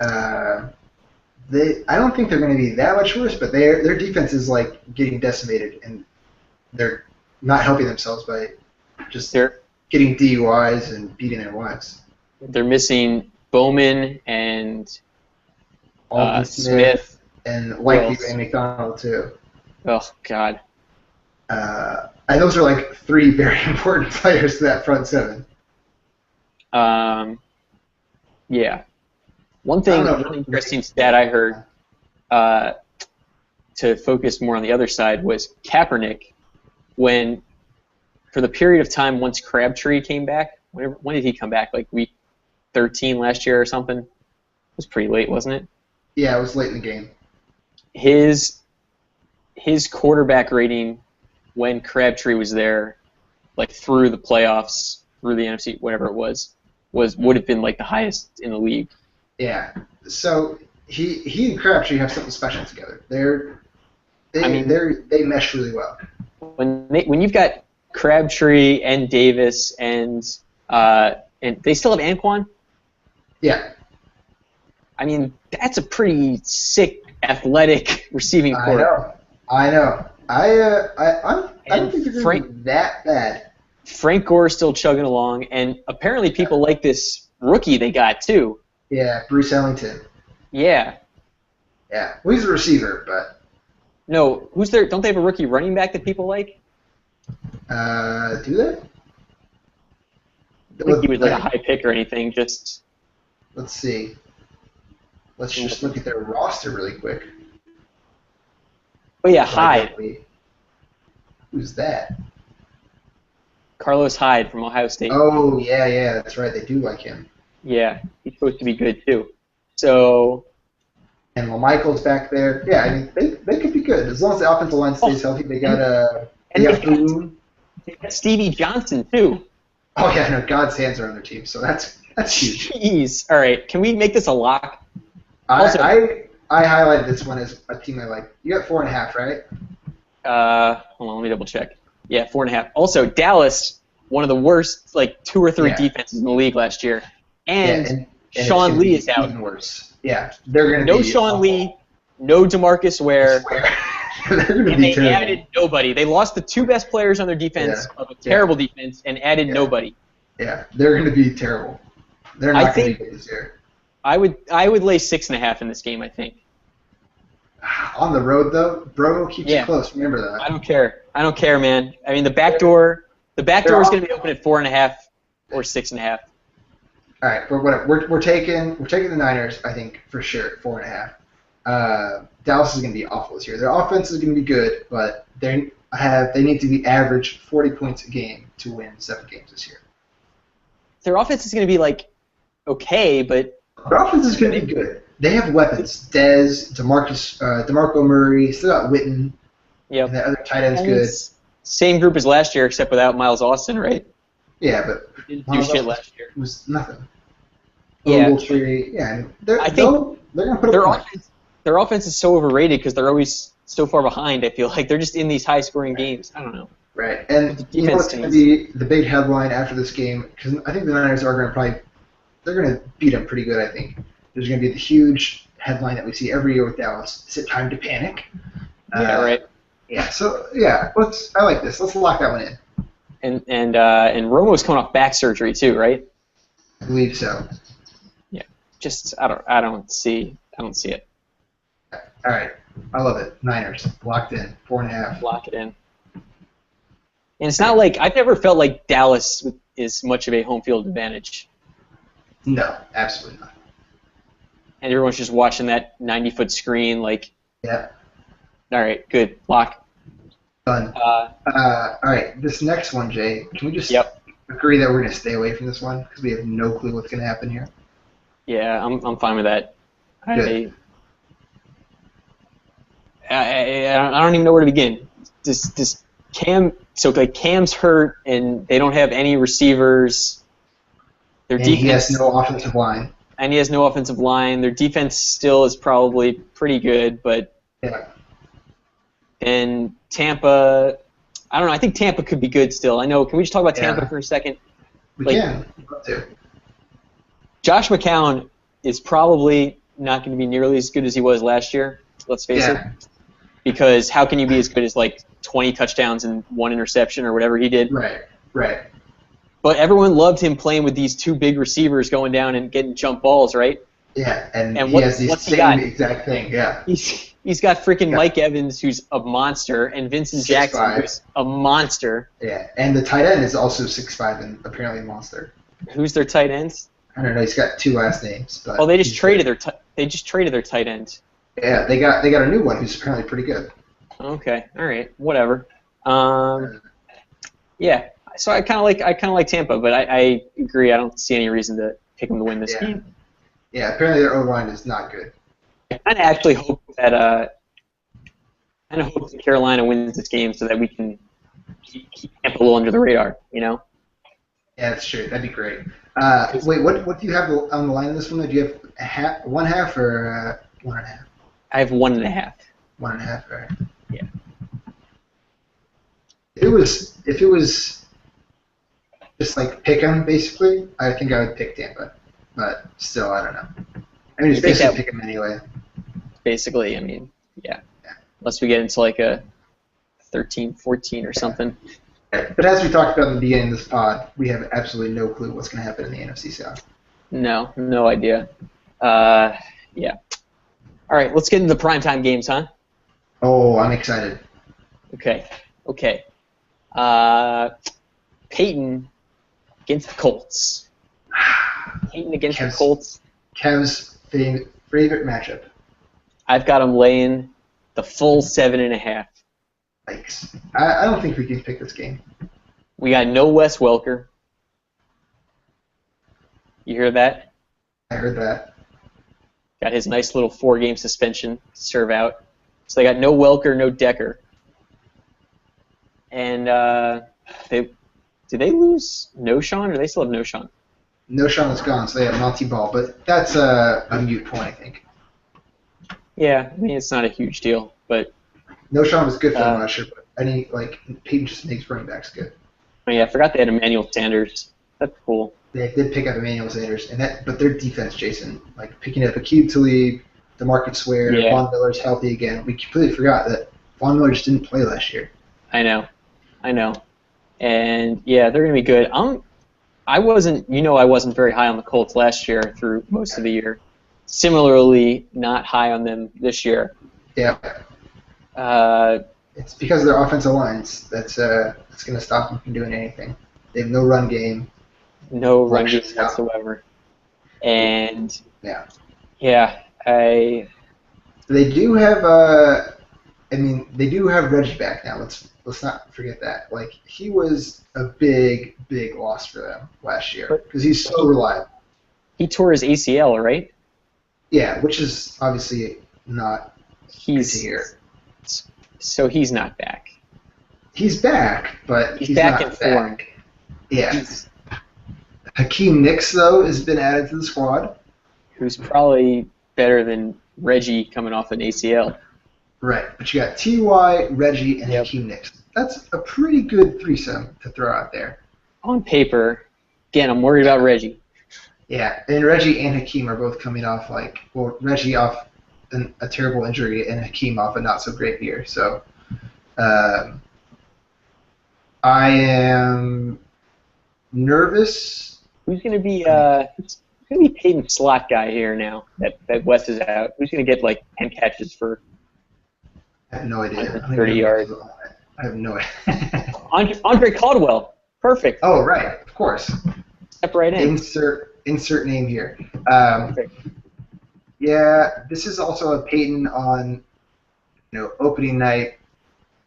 I don't think they're going to be that much worse, but their defense is like getting decimated, and they're not helping themselves by just getting DUIs and beating their wives. They're missing Bowman and Alden Smith. and likely Wills. Ray McDonald too. Oh God. And those are like 3 very important players to that front 7. Yeah. One interesting stat I heard to focus more on the other side was Kaepernick, for the period of time once Crabtree came back, when did he come back? Like week 13 last year or something? It was pretty late, wasn't it? Yeah, it was late in the game. His quarterback rating when Crabtree was there, like through the playoffs, through the NFC, whatever it was would have been like the highest in the league. Yeah. So he and Crabtree have something special together. They mesh really well. When you've got Crabtree and Davis and they still have Anquan. Yeah. I mean, that's a pretty sick, athletic receiving core. I know. I don't think they're going to be that bad. Frank Gore is still chugging along, and apparently people like this rookie they got too. Yeah, Bruce Ellington. Yeah. Yeah. Well, he's a receiver, but. No, who's there? Don't they have a rookie running back that people like? Do they? I think he was like a high pick or anything. Just. Let's see. Let's just look at their roster really quick. Oh yeah, Hyde. Who's that? Carlos Hyde from Ohio State. Oh yeah, that's right. They do like him. Yeah, he's supposed to be good too. So. And Michael's back there. Yeah, I mean they could be good as long as the offensive line stays healthy. They got they got Stevie Johnson too. Oh yeah, no, God's hands are on their team, so that's huge. Jeez. All right, can we make this a lock? I highlighted this one as a team I like. You got 4.5, right? Hold on, let me double check. Yeah, 4.5. Also, Dallas, one of the worst, like 2 or 3 defenses in the league last year, and Sean Lee is out. Even worse. Yeah, they're gonna no be Sean awful. Lee, no DeMarcus Ware, they're gonna and be they terrible. added nobody. They lost the 2 best players on their defense of a terrible defense and added nobody. Yeah, they're gonna be terrible. They're not gonna be good this year. I would lay 6.5 in this game. I think. On the road though, Brodo keeps you close. Remember that. I don't care, man. I mean, the back door is going to be open at 4.5 or 6.5. All right, but whatever. We're taking the Niners. I think for sure at 4.5. Dallas is going to be awful this year. Their offense is going to be good, but they need to be average 40 points a game to win 7 games this year. Their offense is going to be like okay, but their offense is going to be good. They have weapons. Dez, DeMarco Murray, still got Witten. Yep. And the other tight end's good. Same group as last year, except without Miles Austin, right? Yeah, but didn't do shit last year. It was nothing. Yeah. Ogletree, yeah. I think they're going to put up points. Their offense is so overrated because they're always so far behind. I feel like they're just in these high-scoring games. I don't know. Right, and you know what's going to be the big headline after this game? Because I think the Niners are going to they're going to beat them pretty good. I think there's going to be the huge headline that we see every year with Dallas. Is it time to panic? Yeah, right. Yeah. So yeah, I like this. Let's lock that one in. And Romo's coming off back surgery too, right? I believe so. Yeah. Just I don't see it. All right, I love it. Niners locked in 4.5. Lock it in. And it's not like I've never felt like Dallas is much of a home field advantage. No, absolutely not. And everyone's just watching that 90-foot screen, like. Yeah. All right, good. Lock. Done. All right, this next one, Jay. Can we just agree that we're gonna stay away from this one because we have no clue what's gonna happen here? Yeah, I'm fine with that. Good. I don't even know where to begin. This Cam. So like Cam's hurt, and they don't have any receivers. Their defense. He has no offensive line. And he has no offensive line. Their defense still is probably pretty good, but. Yeah. And Tampa, I don't know. I think Tampa could be good still. I know. Can we just talk about Tampa for a second? We can. I'd love to. Josh McCown is probably not going to be nearly as good as he was last year. Let's face it. Because how can you be as good as like 20 touchdowns and 1 interception or whatever he did? Right. Right. But everyone loved him playing with these 2 big receivers going down and getting jump balls, right? Yeah, and he has the same exact thing. Yeah. He's got freaking Mike Evans, who's a monster, and Vincent Jackson, who's a monster. Yeah, and the tight end is also 6'5" and apparently a monster. Who's their tight end? I don't know. He's got 2 last names. But they just traded their tight end. Yeah, they got a new one who's apparently pretty good. Okay, all right, whatever. Yeah, so I kind of like Tampa, but I agree. I don't see any reason to pick them to win this game. Yeah, apparently their O-line is not good. I kind of actually hope that Carolina wins this game so that we can keep Tampa a little under the radar, you know? Yeah, that's true. That'd be great. Wait, what do you have on the line in this one? Do you have 1/2 or 1.5? I have 1.5. 1.5, all right. Yeah. If it was just like pick 'em basically, I think I would pick Tampa. But still, I don't know. I mean, it's basically pick 'em anyway. Basically, I mean, yeah. Unless we get into like a 13-14 or something. But as we talked about in the beginning of this pod, we have absolutely no clue what's going to happen in the NFC South. No idea. Yeah. All right, let's get into the primetime games, huh? Oh, I'm excited. Okay. Peyton against the Colts. Peyton against the Colts. Kev's favorite matchup. I've got him laying the full 7.5. Yikes. I don't think we can pick this game. We got no Wes Welker. You hear that? I heard that. Got his nice little 4-game suspension to serve out. So they got no Welker, no Decker. And did they lose No-Sean, or do they still have No-Sean? No-Sean is gone, so they have Monty Ball, but that's a mute point, I think. Yeah, I mean, it's not a huge deal, but... No-Sean was good for them last year, but Peyton just makes running backs good. Oh yeah, I forgot they had Emmanuel Sanders. That's cool. They did pick up Emmanuel Sanders, but their defense, Jason, like picking up Aqib Talib, DeMarcus Ware, Von Miller's healthy again. We completely forgot that Von Miller just didn't play last year. I know. And yeah, they're gonna be good. I wasn't very high on the Colts last year through most of the year. Similarly, not high on them this year. Yeah. It's because of their offensive lines that's going to stop them from doing anything. They have no run game. No run game whatsoever. And yeah, they do have they do have Reggie back now. Let's not forget that. Like, he was a big loss for them last year because he's so reliable. He tore his ACL, right? Yeah, which is obviously not good to hear. So he's not back. He's back, but he's back not in form. Yeah. Hakeem Nicks, though, has been added to the squad. Who's probably better than Reggie coming off an ACL. Right, but you got T.Y., Reggie, and Hakeem Nicks. That's a pretty good threesome to throw out there. On paper, again, I'm worried about Reggie. Yeah, and Reggie and Hakeem are both coming off, Reggie off a terrible injury and Hakeem off a not-so-great year. So, I am nervous. Who's gonna be Peyton's slot guy here now that Wes is out? Who's gonna get like 10 catches for I have no idea. 30 yards? I have no idea. Andre Caldwell. Perfect. Oh, right. Of course. Step right in. Insert name here. Perfect. Yeah, this is also a Peyton on, opening night.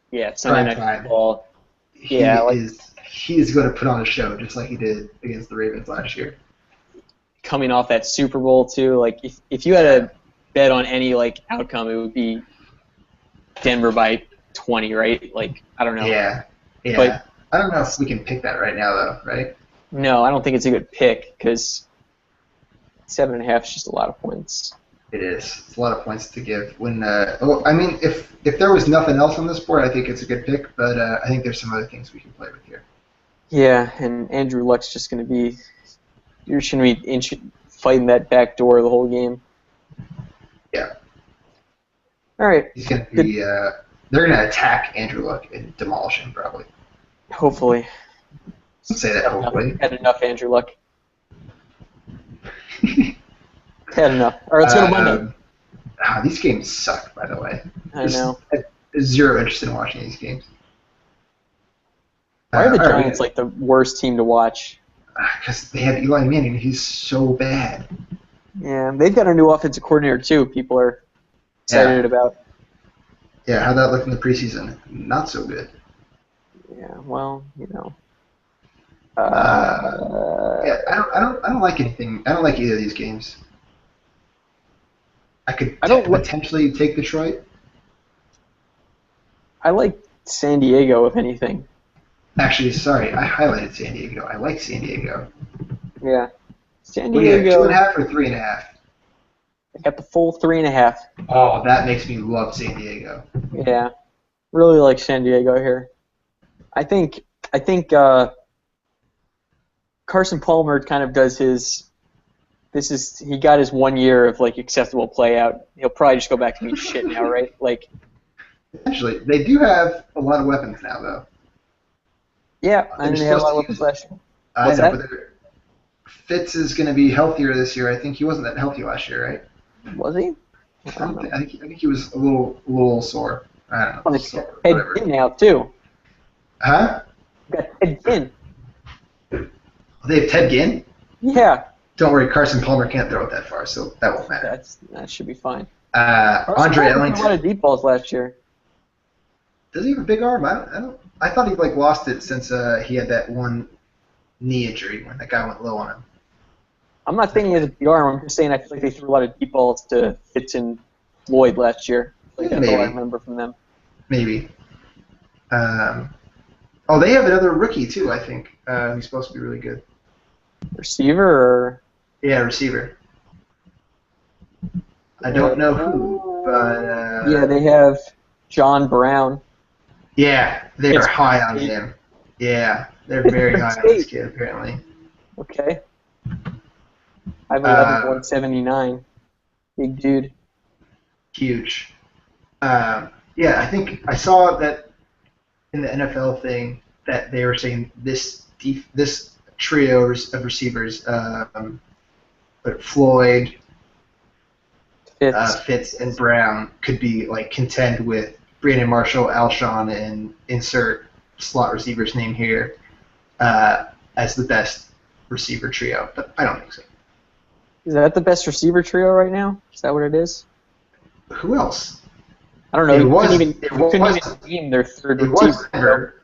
Yeah, Sunday Night Football. He is going to put on a show just like he did against the Ravens last year. Coming off that Super Bowl too, like if you had a bet on any like outcome, it would be Denver by 20, right? Like I don't know. Yeah. But I don't know if we can pick that right now though, right? No, I don't think it's a good pick because 7.5 is just a lot of points. It is. It's a lot of points to give. If there was nothing else on this board, I think it's a good pick. But I think there's some other things we can play with here. Yeah, and Andrew Luck's just going to be. You're just going to be fighting that back door the whole game. Yeah. All right. He's going to be. They're going to attack Andrew Luck and demolish him probably. Hopefully. Say that hopefully. Had enough, Andrew Luck. Had enough. All right, let's go to Monday. These games suck, by the way. I know. There's zero interest in watching these games. Why are the Giants like the worst team to watch? Because they have Eli Manning. He's so bad. Yeah, they've got a new offensive coordinator too. People are excited about. Yeah, how'd that look in the preseason? Not so good. Yeah, well, I don't like anything. I don't like either of these games. I could potentially take Detroit. I like San Diego, if anything. Actually, sorry, I highlighted San Diego. I like San Diego. Yeah. San Diego. 2.5 or 3.5? I got the full 3.5. Oh, that makes me love San Diego. Yeah. Really like San Diego here. I think Carson Palmer kind of does his. He got his 1 year of like acceptable play out. He'll probably just go back to being shit now, right? Like. Actually, they do have a lot of weapons now, though. Yeah, and they had a lot of weapons last year. I know, but Fitz is going to be healthier this year. I think he wasn't that healthy last year, right? Was he? I think he was a little sore. I don't know. Ted Ginn now too. Huh? Got Ted Ginn. They have Ted Ginn? Yeah. Don't worry, Carson Palmer can't throw it that far, so that won't matter. That should be fine. Andre Ellington. A lot of deep balls last year. Does he have a big arm? I thought he lost it since he had that one knee injury when that guy went low on him. I'm not saying he has a big arm. I'm just saying I feel like they threw a lot of deep balls to Fitz and Floyd last year. That's all I remember from them. Maybe. They have another rookie too. I think who's supposed to be really good. Receiver or? Yeah, receiver. I don't know who, but yeah, they have John Brown. Yeah, they are high on him. Yeah, they're very high on this kid, apparently. Okay. 5'11", 179. Big dude. Huge. Yeah, I think I saw that in the NFL thing that they were saying this trio of receivers, but Floyd, Fitz, and Brown could be contend with Brandon Marshall, Alshon, and insert slot receiver's name here as the best receiver trio, but I don't think so. Is that the best receiver trio right now? Is that what it is? Who else? I don't know. You couldn't even name their third receiver.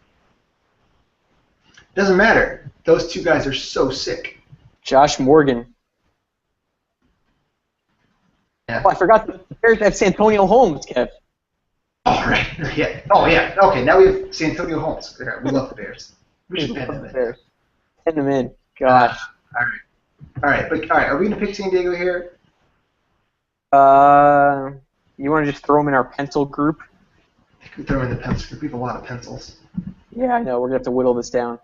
Doesn't matter. Those two guys are so sick. Josh Morgan. Yeah. Oh, I forgot the Bears have Santonio Holmes, Kev. Oh, right. Yeah. Oh, yeah. Okay, now we have Santonio Holmes. We love the Bears. We should pen them in. Pen them in. Gosh. All right. Are we going to pick San Diego here? You want to just throw them in our pencil group? I can throw in the pencil group. We have a lot of pencils. Yeah, I know. We're going to have to whittle this down.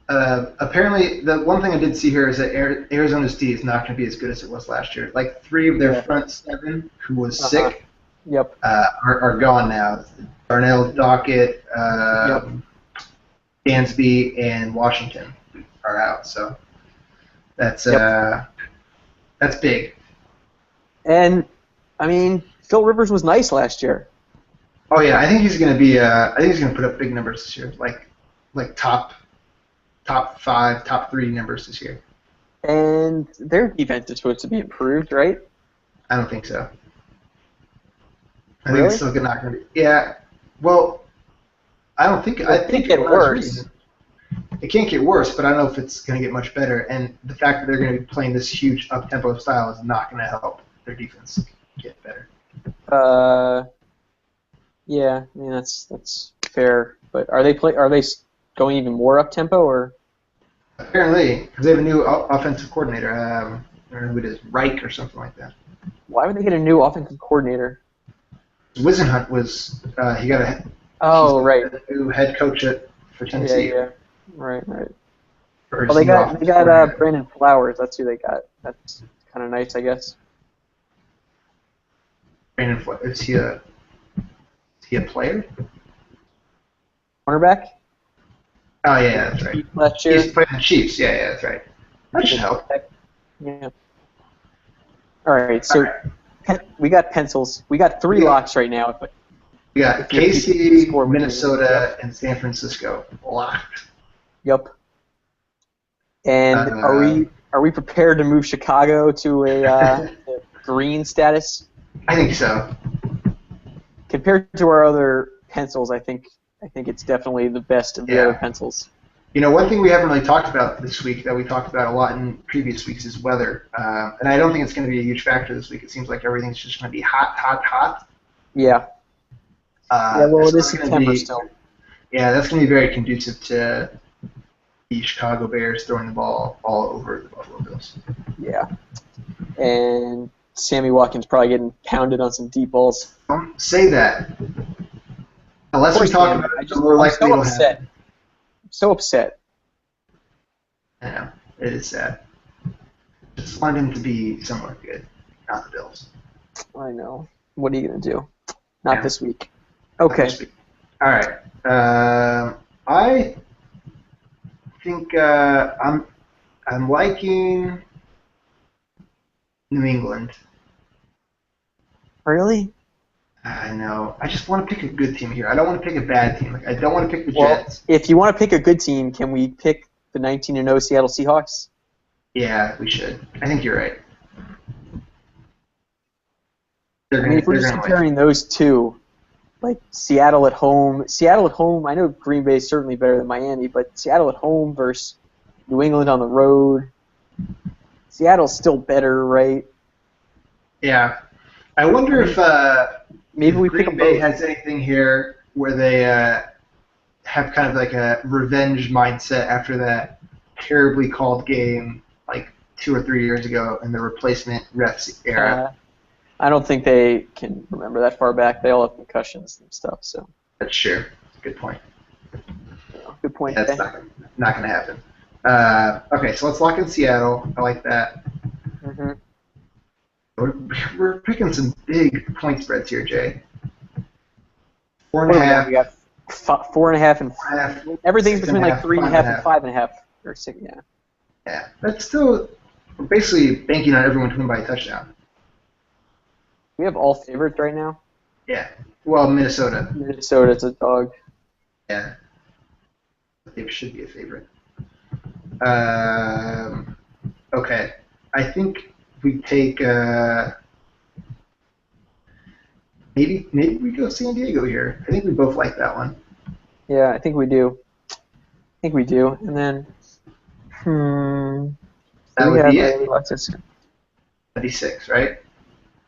Apparently, the one thing I did see here is that Arizona's D is not going to be as good as it was last year. 3 of their front 7, who was sick, Yep. are gone now. Darnell Dockett, Dansby and Washington are out. So that's big. And I mean, Phil Rivers was nice last year. Oh yeah, I think he's going to be. I think he's going to put up big numbers this year, like top 5, top 3 numbers this year. And their defense is supposed to be improved, right? I don't think so. I Really? think it's still not going to be. Yeah. Well, I don't think. I think it get worse. It can't get worse, but I don't know if it's going to get much better. And the fact that they're going to be playing this huge up-tempo style is not going to help their defense get better. Yeah, I mean that's fair. But are they going even more up-tempo or? Apparently, because they have a new offensive coordinator. I don't know who it is, Reich or something like that. Why would they get a new offensive coordinator? Wisenhunt was he got a new head coach for Tennessee. Yeah. Right. Well, Well, they got Brandon Flowers. That's who they got. That's kind of nice, I guess. Brandon Flowers, is he a player? Cornerback. Oh yeah, that's right. Last year. He's playing the Chiefs. Yeah, that's right. That should help. Yeah. All right, so we got pencils. We got 3 locks right now. But we got KC, Minnesota, and San Francisco locked. Yep. And are we prepared to move Chicago to a green status? I think so. Compared to our other pencils, I think it's definitely the best of the other pencils. You know, one thing we haven't really talked about this week that we talked about a lot in previous weeks is weather. And I don't think it's going to be a huge factor this week. It seems like everything's just going to be hot. Yeah. Well, it is September still. Yeah, that's going to be very conducive to the Chicago Bears throwing the ball all over the Buffalo Bills. Yeah. And Sammy Watkins probably getting pounded on some deep balls. Don't say that. Unless we talk about it, more likely I'm so upset. I'm so upset. I know. It is sad. Just want him to be somewhat good, not the Bills. I know. What are you going to do? Not this week. Okay. All right. I think I'm liking New England. Really? I know. I just want to pick a good team here. I don't want to pick a bad team. Like, I don't want to pick the Jets. If you want to pick a good team, can we pick the 19-0 Seattle Seahawks? Yeah, we should. I think you're right. If we're just comparing those two, like Seattle at home, I know Green Bay is certainly better than Miami, but Seattle at home versus New England on the road, Seattle's still better, right? Yeah. I wonder if maybe we Green Bay has anything here where they have kind of like a revenge mindset after that terribly called game like 2 or 3 years ago in the replacement refs era. I don't think they can remember that far back. They all have concussions and stuff. So that's true. Good point. Good point. That's not going to happen. Okay, so let's lock in Seattle. I like that. Mm-hmm. We're picking some big point spreads here, Jay. 4.5. We got 4.5 and everything's between like 3.5 and 5.5 or 6. Yeah. Yeah, that's still we're basically banking on everyone to win by a touchdown. We have all favorites right now. Yeah. Well, Minnesota. Minnesota's a dog. Yeah. They should be a favorite. Okay. I think we take maybe we go San Diego here. I think we both like that one. Yeah, I think we do. And then that would be it. That'd be 6, right?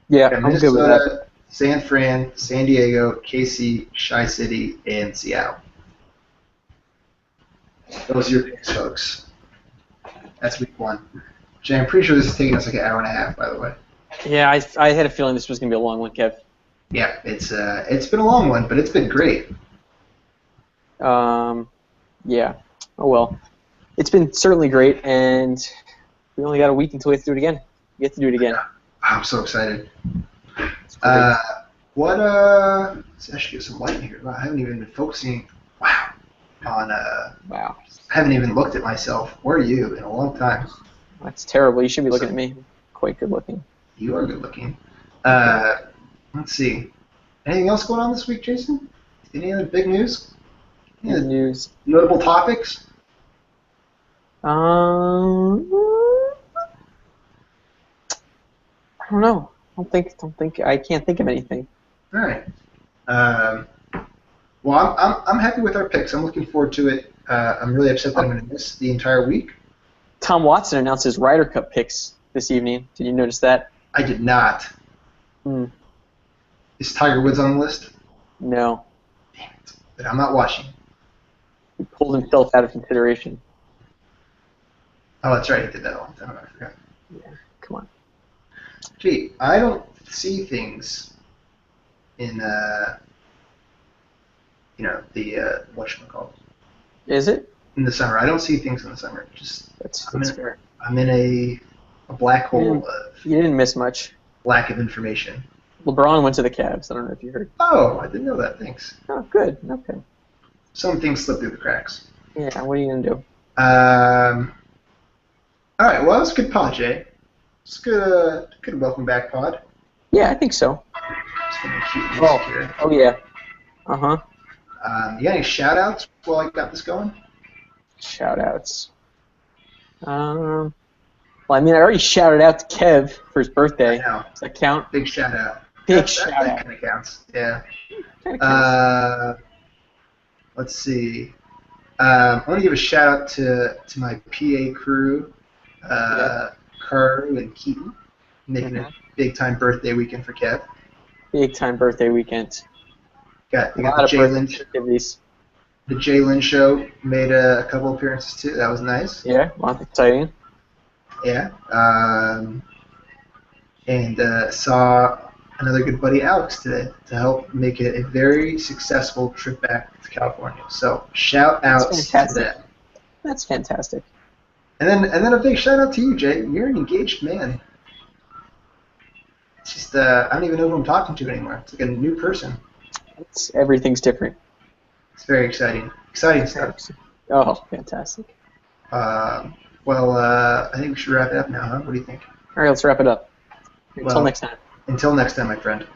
Yeah, I'm good with that. San Fran, San Diego, KC, Chi-City, and Seattle. Those are your picks, folks. That's week 1. Jay, I'm pretty sure this is taking us like an hour and a half, by the way. Yeah, I had a feeling this was going to be a long one, Kev. Yeah, it's been a long one, but it's been great. Yeah. Oh, well. It's been certainly great, and we only got a week until we have to do it again. We have to do it again. I'm so excited. I should get some light in here. I haven't even been focusing. Wow. on. Wow. I haven't even looked at myself. Where are you in a long time? That's terrible. You should be looking at me. Quite good looking. You are good looking. Let's see. Anything else going on this week, Jason? Any other big news? Good news. Notable topics? I don't know. I can't think of anything. All right. Well, I'm happy with our picks. I'm looking forward to it. I'm really upset that I'm going to miss the entire week. Tom Watson announced his Ryder Cup picks this evening. Did you notice that? I did not. Hmm. Is Tiger Woods on the list? No. Damn it. But I'm not watching. He pulled himself out of consideration. Oh, that's right. He did that all the time. I forgot. Yeah. Come on. Gee, I don't see things in, the, whatchamacallit? Is it? In the summer. I don't see things in the summer. That's fair. I'm in a black hole of You didn't miss much. lack of information. LeBron went to the Cavs. I don't know if you heard. Oh, I didn't know that. Thanks. Oh, good. Okay. Some things slip through the cracks. Yeah, what are you going to do? All right, well, that's a good pod, Jay. It's good welcome back pod. Yeah, I think so. Just gonna keep music here. Oh, yeah. Uh-huh. You got any shout-outs while I got this going? Shout-outs. Well, I mean, I already shouted out to Kev for his birthday. I know. Does that count? Big shout-out. Big That shout-out. kind of counts, yeah. Kinda counts. Let's see. I want to give a shout-out to my PA crew, Karu and Keaton, making a big-time birthday weekend for Kev. Big-time birthday weekend. Got A the lot of Jalen. birthday activities. The Jalen show made a couple appearances too. That was nice. Yeah, well, that's exciting. Yeah. And saw another good buddy, Alex, today to help make it a very successful trip back to California. So shout outs to them. That's fantastic. And then a big shout out to you, Jay. You're an engaged man. It's just I don't even know who I'm talking to anymore. It's like a new person. Everything's different. It's very exciting. Exciting stuff. Oh, fantastic. I think we should wrap it up now, huh? What do you think? All right, let's wrap it up. Until next time. Until next time, my friend.